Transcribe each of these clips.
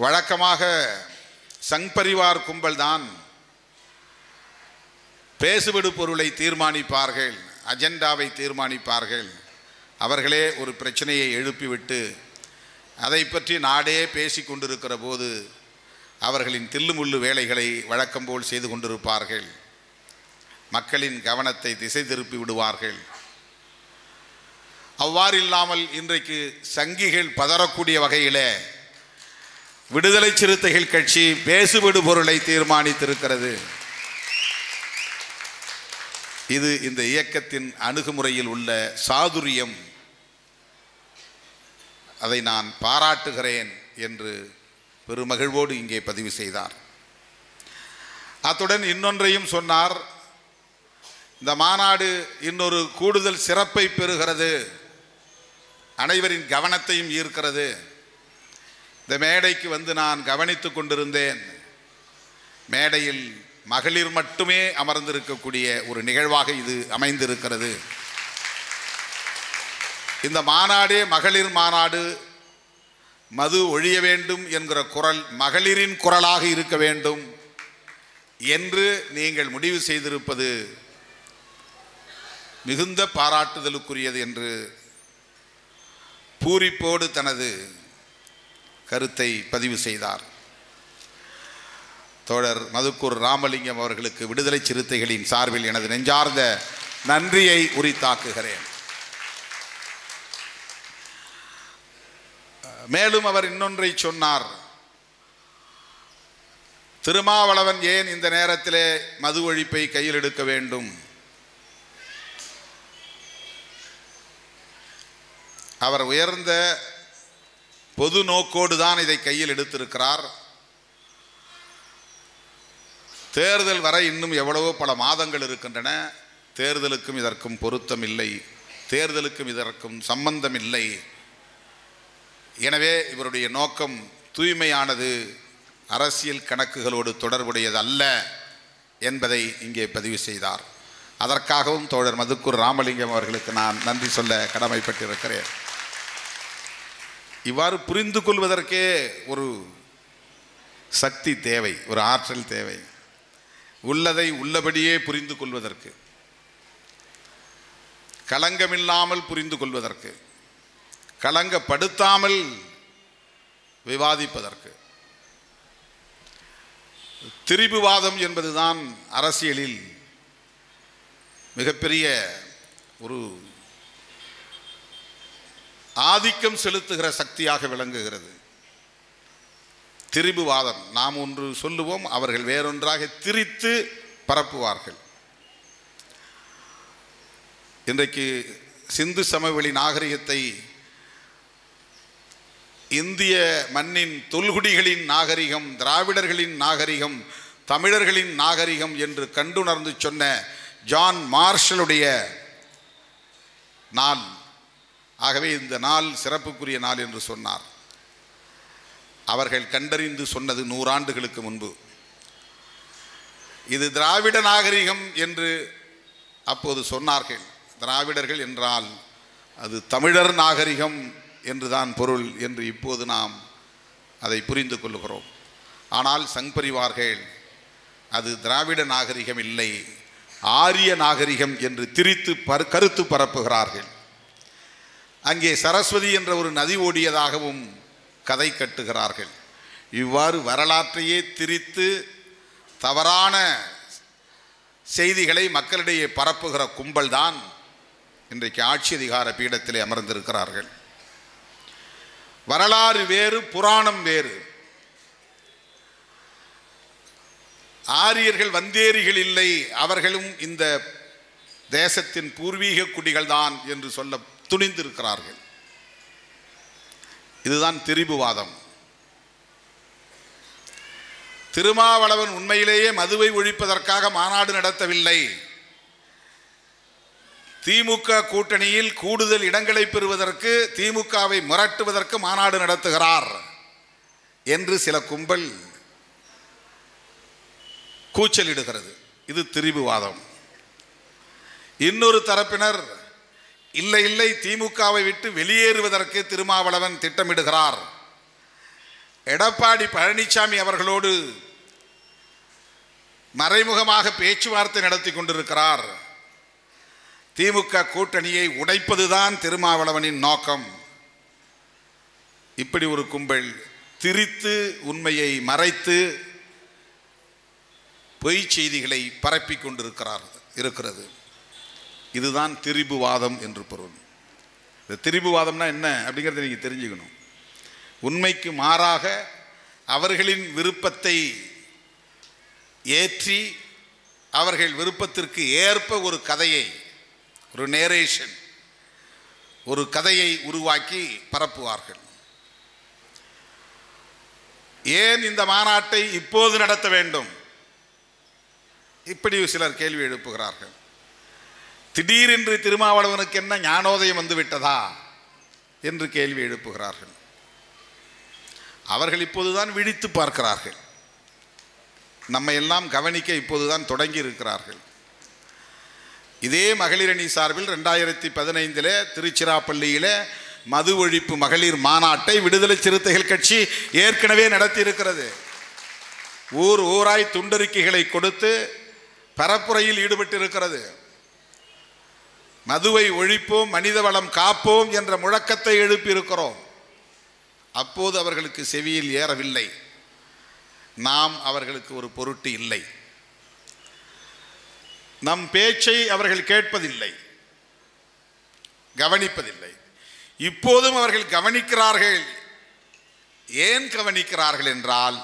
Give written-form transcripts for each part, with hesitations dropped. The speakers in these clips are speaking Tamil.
வழக்கமாக சங் பரிவார் கும்பல் தான் பேசுபடு பொருளை தீர்மானிப்பார்கள், அஜெண்டாவை தீர்மானிப்பார்கள். அவர்களே ஒரு பிரச்சனையை எழுப்பிவிட்டு அதை பற்றி நாடே பேசி கொண்டிருக்கிற போது அவர்களின் தில்லுமுள்ளு வேலைகளை வழக்கம்போல் செய்து கொண்டிருப்பார்கள். மக்களின் கவனத்தை திசை திருப்பி விடுவார்கள். அவ்வாறு இல்லாமல் இன்றைக்கு சங்கிகள் பதறக்கூடிய வகையில் விடுதலை சிறுத்தைகள் கட்சி பேசுபடு பொருளை தீர்மானித்திருக்கிறது. இது இந்த இயக்கத்தின் அணுகுமுறையில் உள்ள சாதுரியம். அதை நான் பாராட்டுகிறேன் என்று பெருமகிழ்வோடு இங்கே பதிவு செய்தார். அத்துடன் இன்னொன்றையும் சொன்னார். இந்த மாநாடு இன்னொரு கூடுதல் சிறப்பை பெறுகிறது, அனைவரின் கவனத்தையும் ஈர்க்கிறது. இந்த மேடைக்கு வந்து நான் கவனித்து கொண்டிருந்தேன். மேடையில் மகளிர் மட்டுமே அமர்ந்திருக்கக்கூடிய ஒரு நிகழ்வாக இது அமைந்திருக்கிறது. இந்த மாநாடே மகளிர் மாநாடு, மது ஒழிய வேண்டும் என்கிற குரல் மகளிரின் குரலாக இருக்க வேண்டும் என்று நீங்கள் முடிவு செய்திருப்பது மிகுந்த பாராட்டுதலுக்குரியது என்று பூரிப்போடு தனது கருத்தை பதிவு செய்தார். தோழர் மதுக்கூர் ராமலிங்கம் அவர்களுக்கு விடுதலை சிறுத்தைகளின் சார்பில் எனது நெஞ்சார்ந்த நன்றியை உரித்தாக்குகிறேன். மேலும் அவர் இன்னொன்றை சொன்னார். திருமாவளவன் ஏன் இந்த நேரத்திலே மது ஒழிப்பை கையில் எடுக்க வேண்டும்? அவர் உயர்ந்த பொது நோக்கோடு தான் இதை கையில் எடுத்திருக்கிறார். தேர்தல் வர இன்னும் எவ்வளவோ பல மாதங்கள் இருக்கின்றன. தேர்தலுக்கும் இதற்கும் பொருத்தம் இல்லை, தேர்தலுக்கும் இதற்கும் சம்பந்தம் இல்லை. எனவே இவருடைய நோக்கம் தூய்மையானது, அரசியல் கணக்குகளோடு தொடர்புடையது அல்ல என்பதை இங்கே பதிவு செய்தார். அதற்காகவும் தோழர் மதுக்கூர் ராமலிங்கம் அவர்களுக்கு நான் நன்றி சொல்ல கடமைப்பட்டிருக்கிறேன். இவ்வாறு புரிந்து கொள்வதற்கே ஒரு சக்தி தேவை, ஒரு ஆற்றல் தேவை. உள்ளதை உள்ளபடியே புரிந்து கொள்வதற்கு, களங்கமில்லாமல் புரிந்து கொள்வதற்கு, களங்கப்படுத்தாமல் விவாதிப்பதற்கு. திரிபுவாதம் என்பதுதான் அரசியலில் மிகப்பெரிய ஒரு ஆதிக்கம் செலுத்துகிற சக்தியாக விளங்குகிறது. திரிபுவாதம், நாம் ஒன்று சொல்லுவோம், அவர்கள் வேறொன்றாக திரித்து பரப்புவார்கள். இன்றைக்கு சிந்து சமவெளி நாகரிகத்தை இந்திய மண்ணின் தொல்குடிகளின் நாகரிகம், திராவிடர்களின் நாகரிகம், தமிழர்களின் நாகரிகம் என்று கண்டுணர்ந்து சொன்ன ஜான் மார்ஷலுடைய நாள். ஆகவே இந்த நாள் சிறப்புக்குரிய நாள் என்று சொன்னார். அவர்கள் கண்டறிந்து சொன்னது 100 ஆண்டுகளுக்கு முன்பு. இது திராவிட நாகரிகம் என்று அப்போது சொன்னார்கள். திராவிடர்கள் என்றால் அது தமிழர் நாகரிகம் என்றுதான் பொருள் என்று இப்போது நாம் அதை புரிந்து கொள்கிறோம். ஆனால் சங் பரிவார்கள் அது திராவிட நாகரிகம் இல்லை, ஆரிய நாகரிகம் என்று திரித்து கருத்து பரப்புகிறார்கள். அங்கே சரஸ்வதி என்ற ஒரு நதி ஓடியதாகவும் கதை கட்டுகிறார்கள். இவ்வாறு வரலாற்றையே திரித்து தவறான செய்திகளை மக்களிடையே பரப்புகிற கும்பல் தான் இன்றைக்கு ஆட்சி அதிகார பீடத்திலே அமர்ந்திருக்கிறார்கள். வரலாறு வேறு, புராணம் வேறு. ஆரியர்கள் வந்தேரிகள் இல்லை, அவர்களும் இந்த தேசத்தின் பூர்வீக குடிகள் தான் என்று சொல்ல துணிந்திருக்கிறார்கள். இதுதான் திரிபுவாதம். திருமாவளவன் உண்மையிலேயே மதுவை ஒழிப்பதற்காக மாநாடு நடத்தவில்லை. திமுக கூட்டணியில் கூடுதல் இடங்களை பெறுவதற்கு, திமுகவை மிரட்டுவதற்கு மாநாடு நடத்துகிறார் என்று சில கும்பல் கூச்சலிடுகிறது. இது திரிபுவாதம். இன்னொரு தரப்பினர் இல்லை இல்லை, திமுகவை விட்டு வெளியேறுவதற்கு திருமாவளவன் திட்டமிடுகிறார், எடப்பாடி பழனிசாமி அவர்களோடு மறைமுகமாக பேச்சுவார்த்தை நடத்தி கொண்டிருக்கிறார். திமுக கூட்டணியை உடைப்பதுதான் திருமாவளவனின் நோக்கம். இப்படி ஒரு கும்பல் திரித்து உண்மையை மறைத்து பொய் செய்திகளை பரப்பி இருக்கிறது. இதுதான் திரிபுவாதம் என்று பொருள். இந்த திரிபுவாதம்னா என்ன அப்படிங்கிறத நீங்கள் தெரிஞ்சுக்கணும். உண்மைக்கு மாறாக அவர்களின் விருப்பத்தை ஏற்றி அவர்கள் விருப்பத்திற்கு ஏற்ப ஒரு கதையை, ஒரு நேரேஷன், ஒரு கதையை உருவாக்கி பரப்புவார்கள். ஏன் இந்த மாநாட்டை இப்போது நடத்த வேண்டும்? இப்படி சிலர் கேள்வி எழுப்புகிறார்கள். திடீரென்று திருமாவளவனுக்கு என்ன ஞானோதயம் வந்து விட்டதா என்று கேள்வி எழுப்புகிறார்கள். அவர்கள் இப்போதுதான் விழித்து பார்க்கிறார்கள். நம்ம எல்லாம் கவனிக்க இப்போதுதான் தொடங்கி இருக்கிறார்கள். இதே மகளிரணி சார்பில் 2015 திருச்சிராப்பள்ளியில் மது ஒழிப்பு மகளிர் மாநாட்டை விடுதலை சிறுத்தைகள் கட்சி ஏற்கனவே நடத்தி இருக்கிறது. ஊர் ஊராய் துண்டறிக்கைகளை கொடுத்து பரப்புரையில் ஈடுபட்டிருக்கிறது. மதுவை ஒழிப்போம், மனித வளம் காப்போம் என்ற முழக்கத்தை எழுப்பியிருக்கிறோம். அப்போது அவர்களுக்கு செவியில் ஏறவில்லை. நாம் அவர்களுக்கு ஒரு பொருட்டு இல்லை. நம் பேச்சை அவர்கள் கேட்பதில்லை, கவனிப்பதில்லை. இப்போதும் அவர்கள் கவனிக்கிறார்கள். ஏன் கவனிக்கிறார்கள் என்றால்,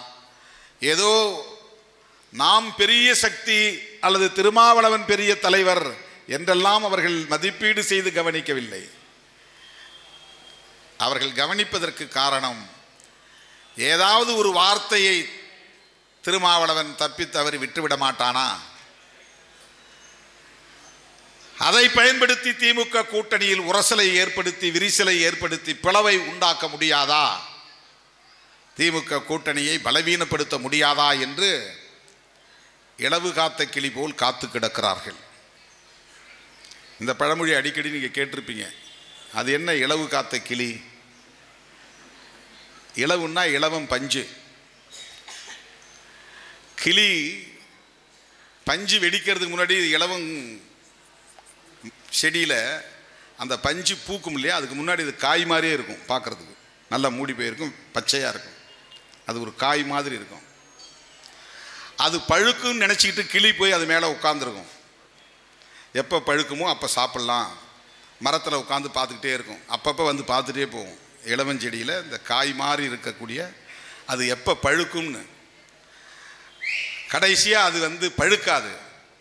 ஏதோ நாம் பெரிய சக்தி அல்லது திருமாவளவன் பெரிய தலைவர் என்றெல்லாம் அவர்கள் மதிப்பீடு செய்து கவனிக்கவில்லை. அவர்கள் கவனிப்பதற்கு காரணம், ஏதாவது ஒரு வார்த்தையை திருமாவளவன் தப்பித்தவறி விட்டுவிட மாட்டானா? அதை பயன்படுத்தி திமுக கூட்டணியில் உரசலை ஏற்படுத்தி, விரிசலை ஏற்படுத்தி பிளவை உண்டாக்க முடியாதா? திமுக கூட்டணியை பலவீனப்படுத்த முடியாதா என்று இளவு காத்த கிளி போல் காத்து கிடக்கிறார்கள். இந்த பழமொழி அடிக்கடி நீங்கள் கேட்டிருப்பீங்க. அது என்ன இளவு காத்த கிளி? இளவுன்னா இளவம் பஞ்சு. கிளி பஞ்சு வெடிக்கிறதுக்கு முன்னாடி இளவம் செடியில் அந்த பஞ்சு பூக்கும் இல்லையா, அதுக்கு முன்னாடி இது காய் மாதிரியே இருக்கும். பார்க்குறதுக்கு நல்லா மூடி போயிருக்கும், பச்சையாக இருக்கும். அது ஒரு காய் மாதிரி இருக்கும். அது பழுக்குன்னு நினச்சிக்கிட்டு கிளி போய் அது மேலே உட்காந்துருக்கும். எப்போ பழுக்குமோ அப்போ சாப்பிட்லாம். மரத்தில் உட்காந்து பார்த்துக்கிட்டே இருக்கும். அப்பப்போ வந்து பார்த்துட்டே போகும். இளவஞ்செடியில் இந்த காய் மாதிரி இருக்கக்கூடிய அது எப்போ பழுக்கும்னு. கடைசியாக அது வந்து பழுக்காது,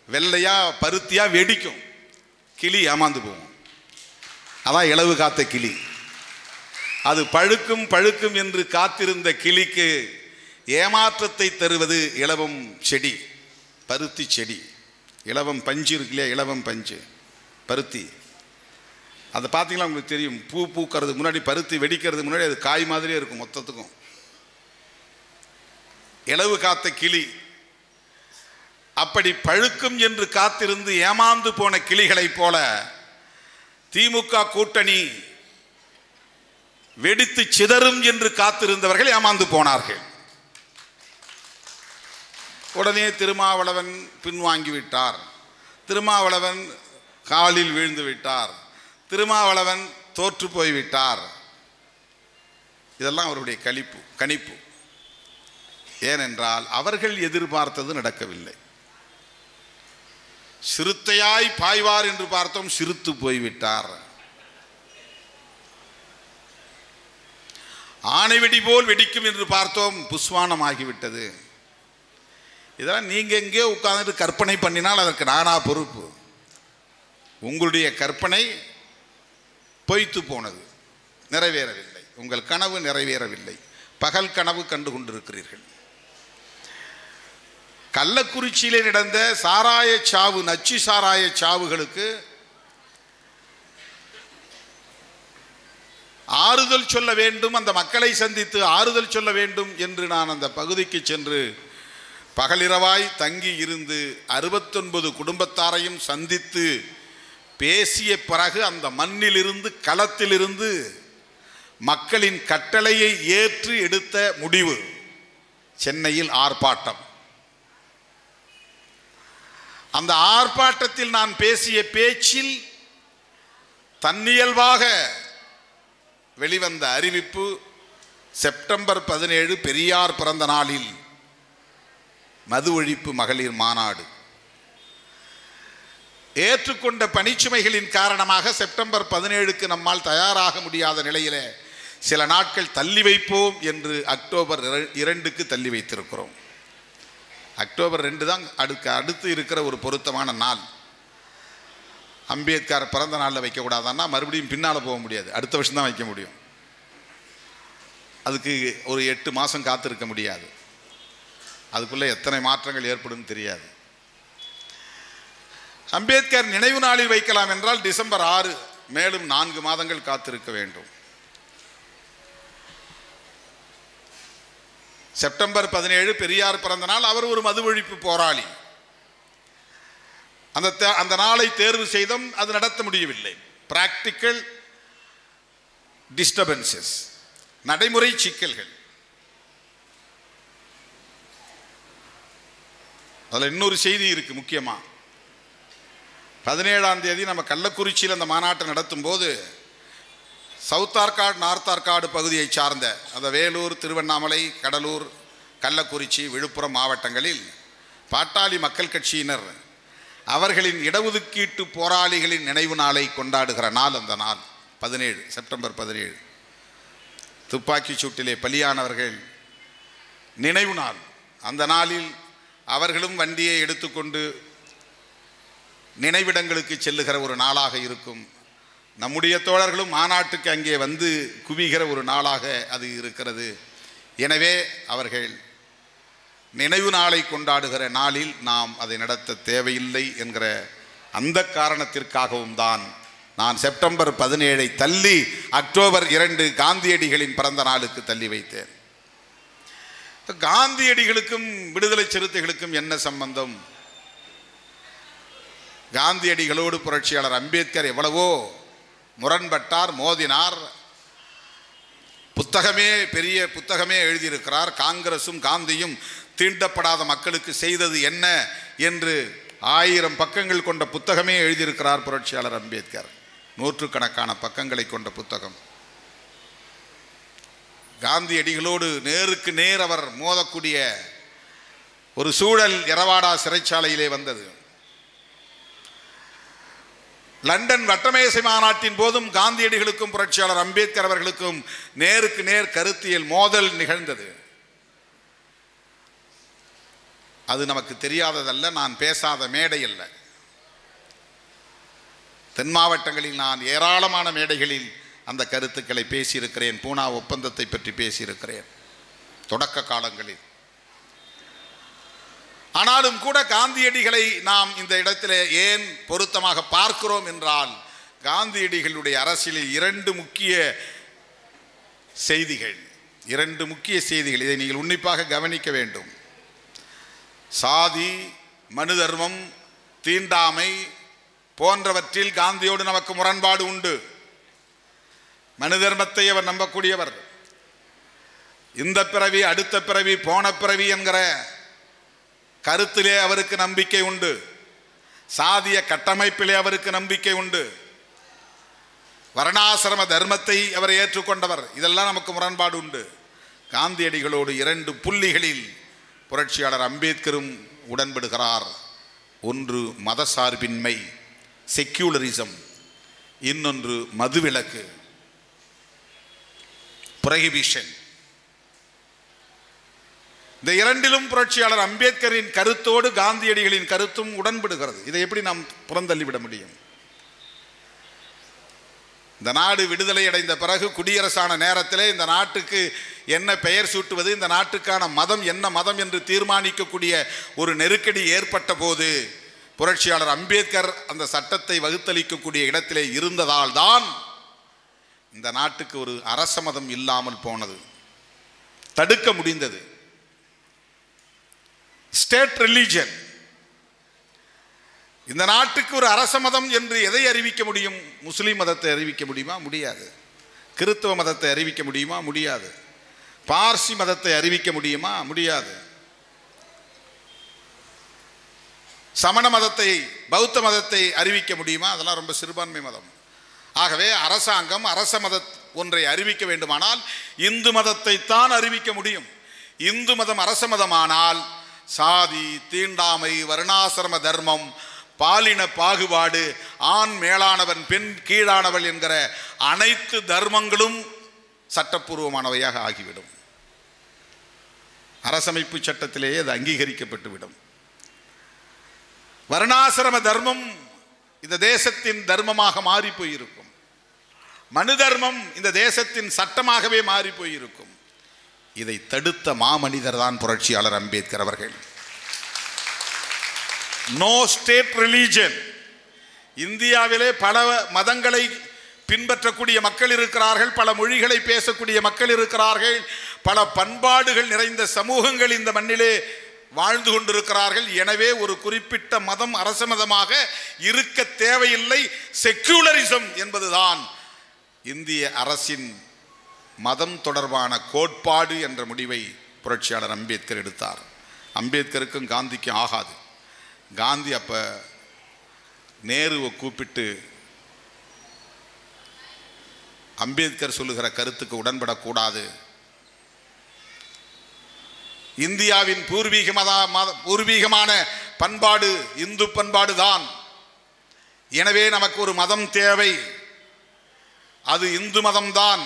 வெள்ளையாக பருத்தியாக வெடிக்கும். கிளி ஏமாந்து போகும். அதான் இளவு காத்த கிளி. அது பழுக்கும் பழுக்கும் என்று காத்திருந்த கிளிக்கு ஏமாற்றத்தை தருவது இலவம் செடி, பருத்தி செடி. இலவம் பஞ்சு இருக்கு இல்லையா, இலவம் பஞ்சு பருத்தி. அதை பார்த்தீங்களா உங்களுக்கு தெரியும். பூ பூக்கிறது முன்னாடி, பருத்தி வெடிக்கிறது முன்னாடி அது காய் மாதிரியே இருக்கும் மொத்தத்துக்கும். இலவு காத்த கிளி. அப்படி பழுக்கும் என்று காத்திருந்து ஏமாந்து போன கிளிகளைப் போல திமுக கூட்டணி வெடித்து சிதறும் என்று காத்திருந்தவர்கள் ஏமாந்து போனார்கள். உடனே திருமாவளவன் பின்வாங்கிவிட்டார். திருமாவளவன் காலில் வீழ்ந்து விட்டார். திருமாவளவன் தோற்று போய்விட்டார். இதெல்லாம் அவருடைய கணிப்பு. ஏனென்றால் அவர்கள் எதிர்பார்த்தது நடக்கவில்லை. சிறுத்தையாய் பாய்வார் என்று பார்த்தோம், சிறுத்து போய்விட்டார். ஆணை வெடி போல் வெடிக்கும் என்று பார்த்தோம், புஸ்வானம் ஆகிவிட்டது. இதெல்லாம் நீங்க எங்கே உட்கார்ந்துட்டு கற்பனை பண்ணினால் அதற்கு நானா பொறுப்பு? உங்களுடைய கற்பனை பொய்த்து போனது, நிறைவேறவில்லை. உங்கள் கனவு நிறைவேறவில்லை. பகல் கனவு கண்டு கொண்டிருக்கிறீர்கள். கள்ளக்குறிச்சியிலே நடந்த சாராய சாவு, நச்சு சாராய சாவுகளுக்கு ஆறுதல் சொல்ல வேண்டும், அந்த மக்களை சந்தித்து ஆறுதல் சொல்ல வேண்டும் என்று நான் அந்த பகுதிக்கு சென்று பகலிரவாய் தங்கி இருந்து 69 குடும்பத்தாரையும் சந்தித்து பேசிய பிறகு அந்த மண்ணிலிருந்து, களத்திலிருந்து மக்களின் கட்டளையை ஏற்று எடுத்த முடிவு. சென்னையில் ஆர்ப்பாட்டம். அந்த ஆர்ப்பாட்டத்தில் நான் பேசிய பேச்சில் தன்னியல்பாக வெளிவந்த அறிவிப்பு, செப்டம்பர் 17 பெரியார் பிறந்த நாளில் மது ஒழிப்பு மகளிர் மாநாடு. ஏற்றுக்கொண்ட பணிச்சுமைகளின் காரணமாக செப்டம்பர் 17க்கு நம்மால் தயாராக முடியாத நிலையிலே சில நாட்கள் தள்ளி வைப்போம் என்று அக்டோபர் 2க்கு தள்ளி வைத்திருக்கிறோம். அக்டோபர் 2 தான் அடுத்து இருக்கிற ஒரு பொருத்தமான நாள். அம்பேத்கர் பிறந்த நாளில் வைக்கக்கூடாதுன்னா மறுபடியும் பின்னால் போக முடியாது, அடுத்த வருஷம் தான் வைக்க முடியும். அதுக்கு ஒரு 8 மாதம் காத்திருக்க முடியாது. அதுக்குள்ளே எத்தனை மாற்றங்கள் ஏற்படும் தெரியாது. அம்பேத்கர் நினைவு நாளில் வைக்கலாம் என்றால் டிசம்பர் 6, மேலும் 4 மாதங்கள் காத்திருக்க வேண்டும். செப்டம்பர் 17 பெரியார் பிறந்த நாள். அவர் ஒரு மது ஒழிப்பு போராளி. அந்த நாளை தேர்வு செய்தும் அது நடத்த முடியவில்லை. பிராக்டிக்கல் டிஸ்டர்பன்சஸ், நடைமுறை சிக்கல்கள். அதில் இன்னொரு செய்தி இருக்கு முக்கியமா. 17ஆம் தேதி நம்ம கள்ளக்குறிச்சியில் அந்த மாநாட்டை நடத்தும் போது சவுத் ஆர்காடு, நார்த் ஆர்காடு பகுதியை சார்ந்த அந்த வேலூர், திருவண்ணாமலை, கடலூர், கள்ளக்குறிச்சி, விழுப்புரம் மாவட்டங்களில் பாட்டாளி மக்கள் கட்சியினர் அவர்களின் இடஒதுக்கீட்டு போராளிகளின் நினைவு நாளை கொண்டாடுகிற நாள். அந்த நாள் 17 செப்டம்பர் 17 துப்பாக்கி சூட்டிலே பலியானவர்கள் நினைவு நாள். அந்த நாளில் அவர்களும் வண்டியை எடுத்துக்கொண்டு நினைவிடங்களுக்கு செல்லுகிற ஒரு நாளாக இருக்கும். நம்முடைய தோழர்களும் மாநாட்டுக்கு அங்கே வந்து குவிகிற ஒரு நாளாக அது இருக்கிறது. எனவே அவர்கள் நினைவு நாளை கொண்டாடுகிற நாளில் நாம் அதை நடத்த தேவையில்லை என்கிற அந்த காரணத்திற்காகவும் தான் நான் செப்டம்பர் 17 தள்ளி அக்டோபர் 2 காந்தியடிகளின் பிறந்த நாளுக்கு தள்ளி வைத்தேன். காந்தியடிகளுக்கும் விடுதலை சிறுத்தைகளுக்கும் என்ன சம்பந்தம்? காந்தியடிகளோடு புரட்சியாளர் அம்பேத்கர் எவ்வளவோ முரண்பட்டார், மோதினார். பெரிய புத்தகமே எழுதியிருக்கிறார். காங்கிரசும் காந்தியும் தீண்டப்படாத மக்களுக்கு செய்தது என்ன என்று 1000 பக்கங்கள் கொண்ட புத்தகமே எழுதியிருக்கிறார் புரட்சியாளர் அம்பேத்கர். நூற்றுக்கணக்கான பக்கங்களை கொண்ட புத்தகம். காந்தியடிகளோடு நேருக்கு நேர் அவர் மோதக்கூடிய ஒரு சூழல் எரவாடா சிறைச்சாலையிலே வந்தது. லண்டன் வட்டமேசை மாநாட்டின் போதும் காந்தியடிகளுக்கும் புரட்சியாளர் அம்பேத்கர் அவர்களுக்கும் நேருக்கு நேர் கருத்தியல் மோதல் நிகழ்ந்தது. அது நமக்கு தெரியாததல்ல, நான் பேசாத மேடை அல்ல. தென் மாவட்டங்களில் நான் ஏராளமான மேடைகளில் அந்த கருத்துக்களை பேசியிருக்கிறேன். பூனா ஒப்பந்தத்தை பற்றி பேசியிருக்கிறேன் தொடக்க காலங்களில். ஆனாலும் கூட காந்தியடிகளை நாம் இந்த இடத்துல ஏன் பொருத்தமாக பார்க்கிறோம் என்றால், காந்தியடிகளுடைய அரசியலில் 2 முக்கிய செய்திகள். இதை நீங்கள் உன்னிப்பாக கவனிக்க வேண்டும். சாதி, மனு தர்மம், தீண்டாமை போன்றவற்றில் காந்தியோடு நமக்கு முரண்பாடு உண்டு. மனு தர்மத்தை அவர் நம்பக்கூடியவர். இந்த பிறவி, அடுத்த பிறவி, போன பிறவி என்கிற கருத்திலே அவருக்கு நம்பிக்கை உண்டு. சாதிய கட்டமைப்பிலே அவருக்கு நம்பிக்கை உண்டு. வர்ணாசிரம தர்மத்தை அவர் ஏற்றுக்கொண்டவர். இதெல்லாம் நமக்கு முரண்பாடு உண்டு. காந்தியடிகளோடு 2 புள்ளிகளில் புரட்சியாளர் அம்பேத்கரும் உடன்படுகிறார். ஒன்று மதசார்பின்மை, செக்யூலரிசம். இன்னொன்று மதுவிலக்கு, புரோஹிபிஷன். இந்த 2லும் புரட்சியாளர் அம்பேத்கரின் கருத்தோடு காந்தியடிகளின் கருத்தும் உடன்படுகிறது. இதை எப்படி நாம் புறந்தள்ளிவிட முடியும்? இந்த நாடு விடுதலை அடைந்த பிறகு குடியரசான நேரத்திலே இந்த நாட்டுக்கு என்ன பெயர் சூட்டுவது, இந்த நாட்டுக்கான மதம் என்ன மதம் என்று தீர்மானிக்கக்கூடிய ஒரு நெருக்கடி ஏற்பட்ட போது புரட்சியாளர் அம்பேத்கர் அந்த சட்டத்தை வகுத்தளிக்கக்கூடிய இடத்திலே இருந்ததால் தான் இந்த நாட்டுக்கு ஒரு அரச மதம் இல்லாமல் போனது, தடுக்க முடிந்தது. State religion. இந்த நாட்டுக்கு ஒரு அரச மதம் என்று எதை அறிவிக்க முடியும்? முஸ்லிம் மதத்தை அறிவிக்க முடியுமா? முடியாது. கிறிஸ்தவ மதத்தை அறிவிக்க முடியுமா? முடியாது. பார்சி மதத்தை அறிவிக்க முடியுமா? முடியாது. சமண மதத்தை, பௌத்த மதத்தை அறிவிக்க முடியுமா? அதெல்லாம் ரொம்ப சிறுபான்மை மதம். ஆகவே அரசாங்கம் அரச மத ஒன்றை அறிவிக்க வேண்டுமானால் இந்து மதத்தை தான் அறிவிக்க முடியும். இந்து மதம் அரச மதமானால் சாதி, தீண்டாமை, வர்ணாசிரம தர்மம், பாலின பாகுபாடு, ஆண் மேலானவன் பெண் கீழானவள் என்கிற அனைத்து தர்மங்களும் சட்டப்பூர்வமானவையாக ஆகிவிடும். அரசமைப்பு சட்டத்திலேயே அது அங்கீகரிக்கப்பட்டுவிடும். வர்ணாசிரம தர்மம் இந்த தேசத்தின் தர்மமாக மாறி போயிருக்கும். மனு தர்மம் இந்த தேசத்தின் சட்டமாகவே மாறி போயிருக்கும். இதை தடுத்த மாமனிதர் தான் புரட்சியாளர் அம்பேத்கர் அவர்கள். No state religion. இந்தியாவிலே பல மதங்களை பின்பற்றக்கூடிய மக்கள் இருக்கிறார்கள், பல மொழிகளை பேசக்கூடிய மக்கள் இருக்கிறார்கள், பல பண்பாடுகள் நிறைந்த சமூகங்கள் இந்த மண்ணிலே வாழ்ந்து கொண்டிருக்கிறார்கள். எனவே ஒரு குறிப்பிட்ட மதம் அரச மதமாக இருக்க தேவையில்லை. செக்யூலரிசம் என்பதுதான் இந்திய அரசின் மதம் தொடர்பான கோட்பாடு என்ற முடிவை புரட்சியாளர் அம்பேத்கர் எடுத்தார். அம்பேத்கருக்கும் காந்திக்கும் ஆகாது. காந்தி அப்ப நேருவை கூப்பிட்டு அம்பேத்கர் சொல்லுகிற கருத்துக்கு உடன்படக்கூடாது, இந்தியாவின் பூர்வீகமான பண்பாடு இந்து பண்பாடு தான், எனவே நமக்கு ஒரு மதம் தேவை, அது இந்து மதம்தான்,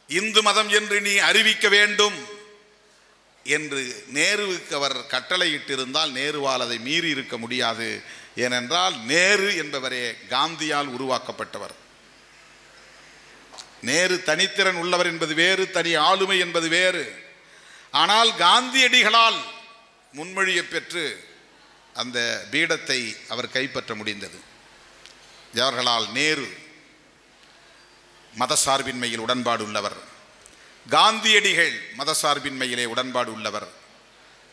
இந்து மதம் என்று நீ அறிவிக்க வேண்டும் என்று நேருவுக்கு அவர் கட்டளையிட்டிருந்தால் நேருவால் அதை மீறி இருக்க முடியாது. ஏனென்றால் நேரு என்பவரே காந்தியால் உருவாக்கப்பட்டவர். நேரு தனித்திறன் உள்ளவர் என்பது வேறு, தனி ஆளுமை என்பது வேறு. ஆனால் காந்தியடிகளால் முன்மொழியை பெற்று அந்த பீடத்தை அவர் கைப்பற்ற முடிந்தது. ஜவஹர்லால் நேரு மதசார்பின்மையில் உடன்பாடு உள்ளவர், காந்தியடிகள் மதசார்பின்மையிலே உடன்பாடு உள்ளவர்,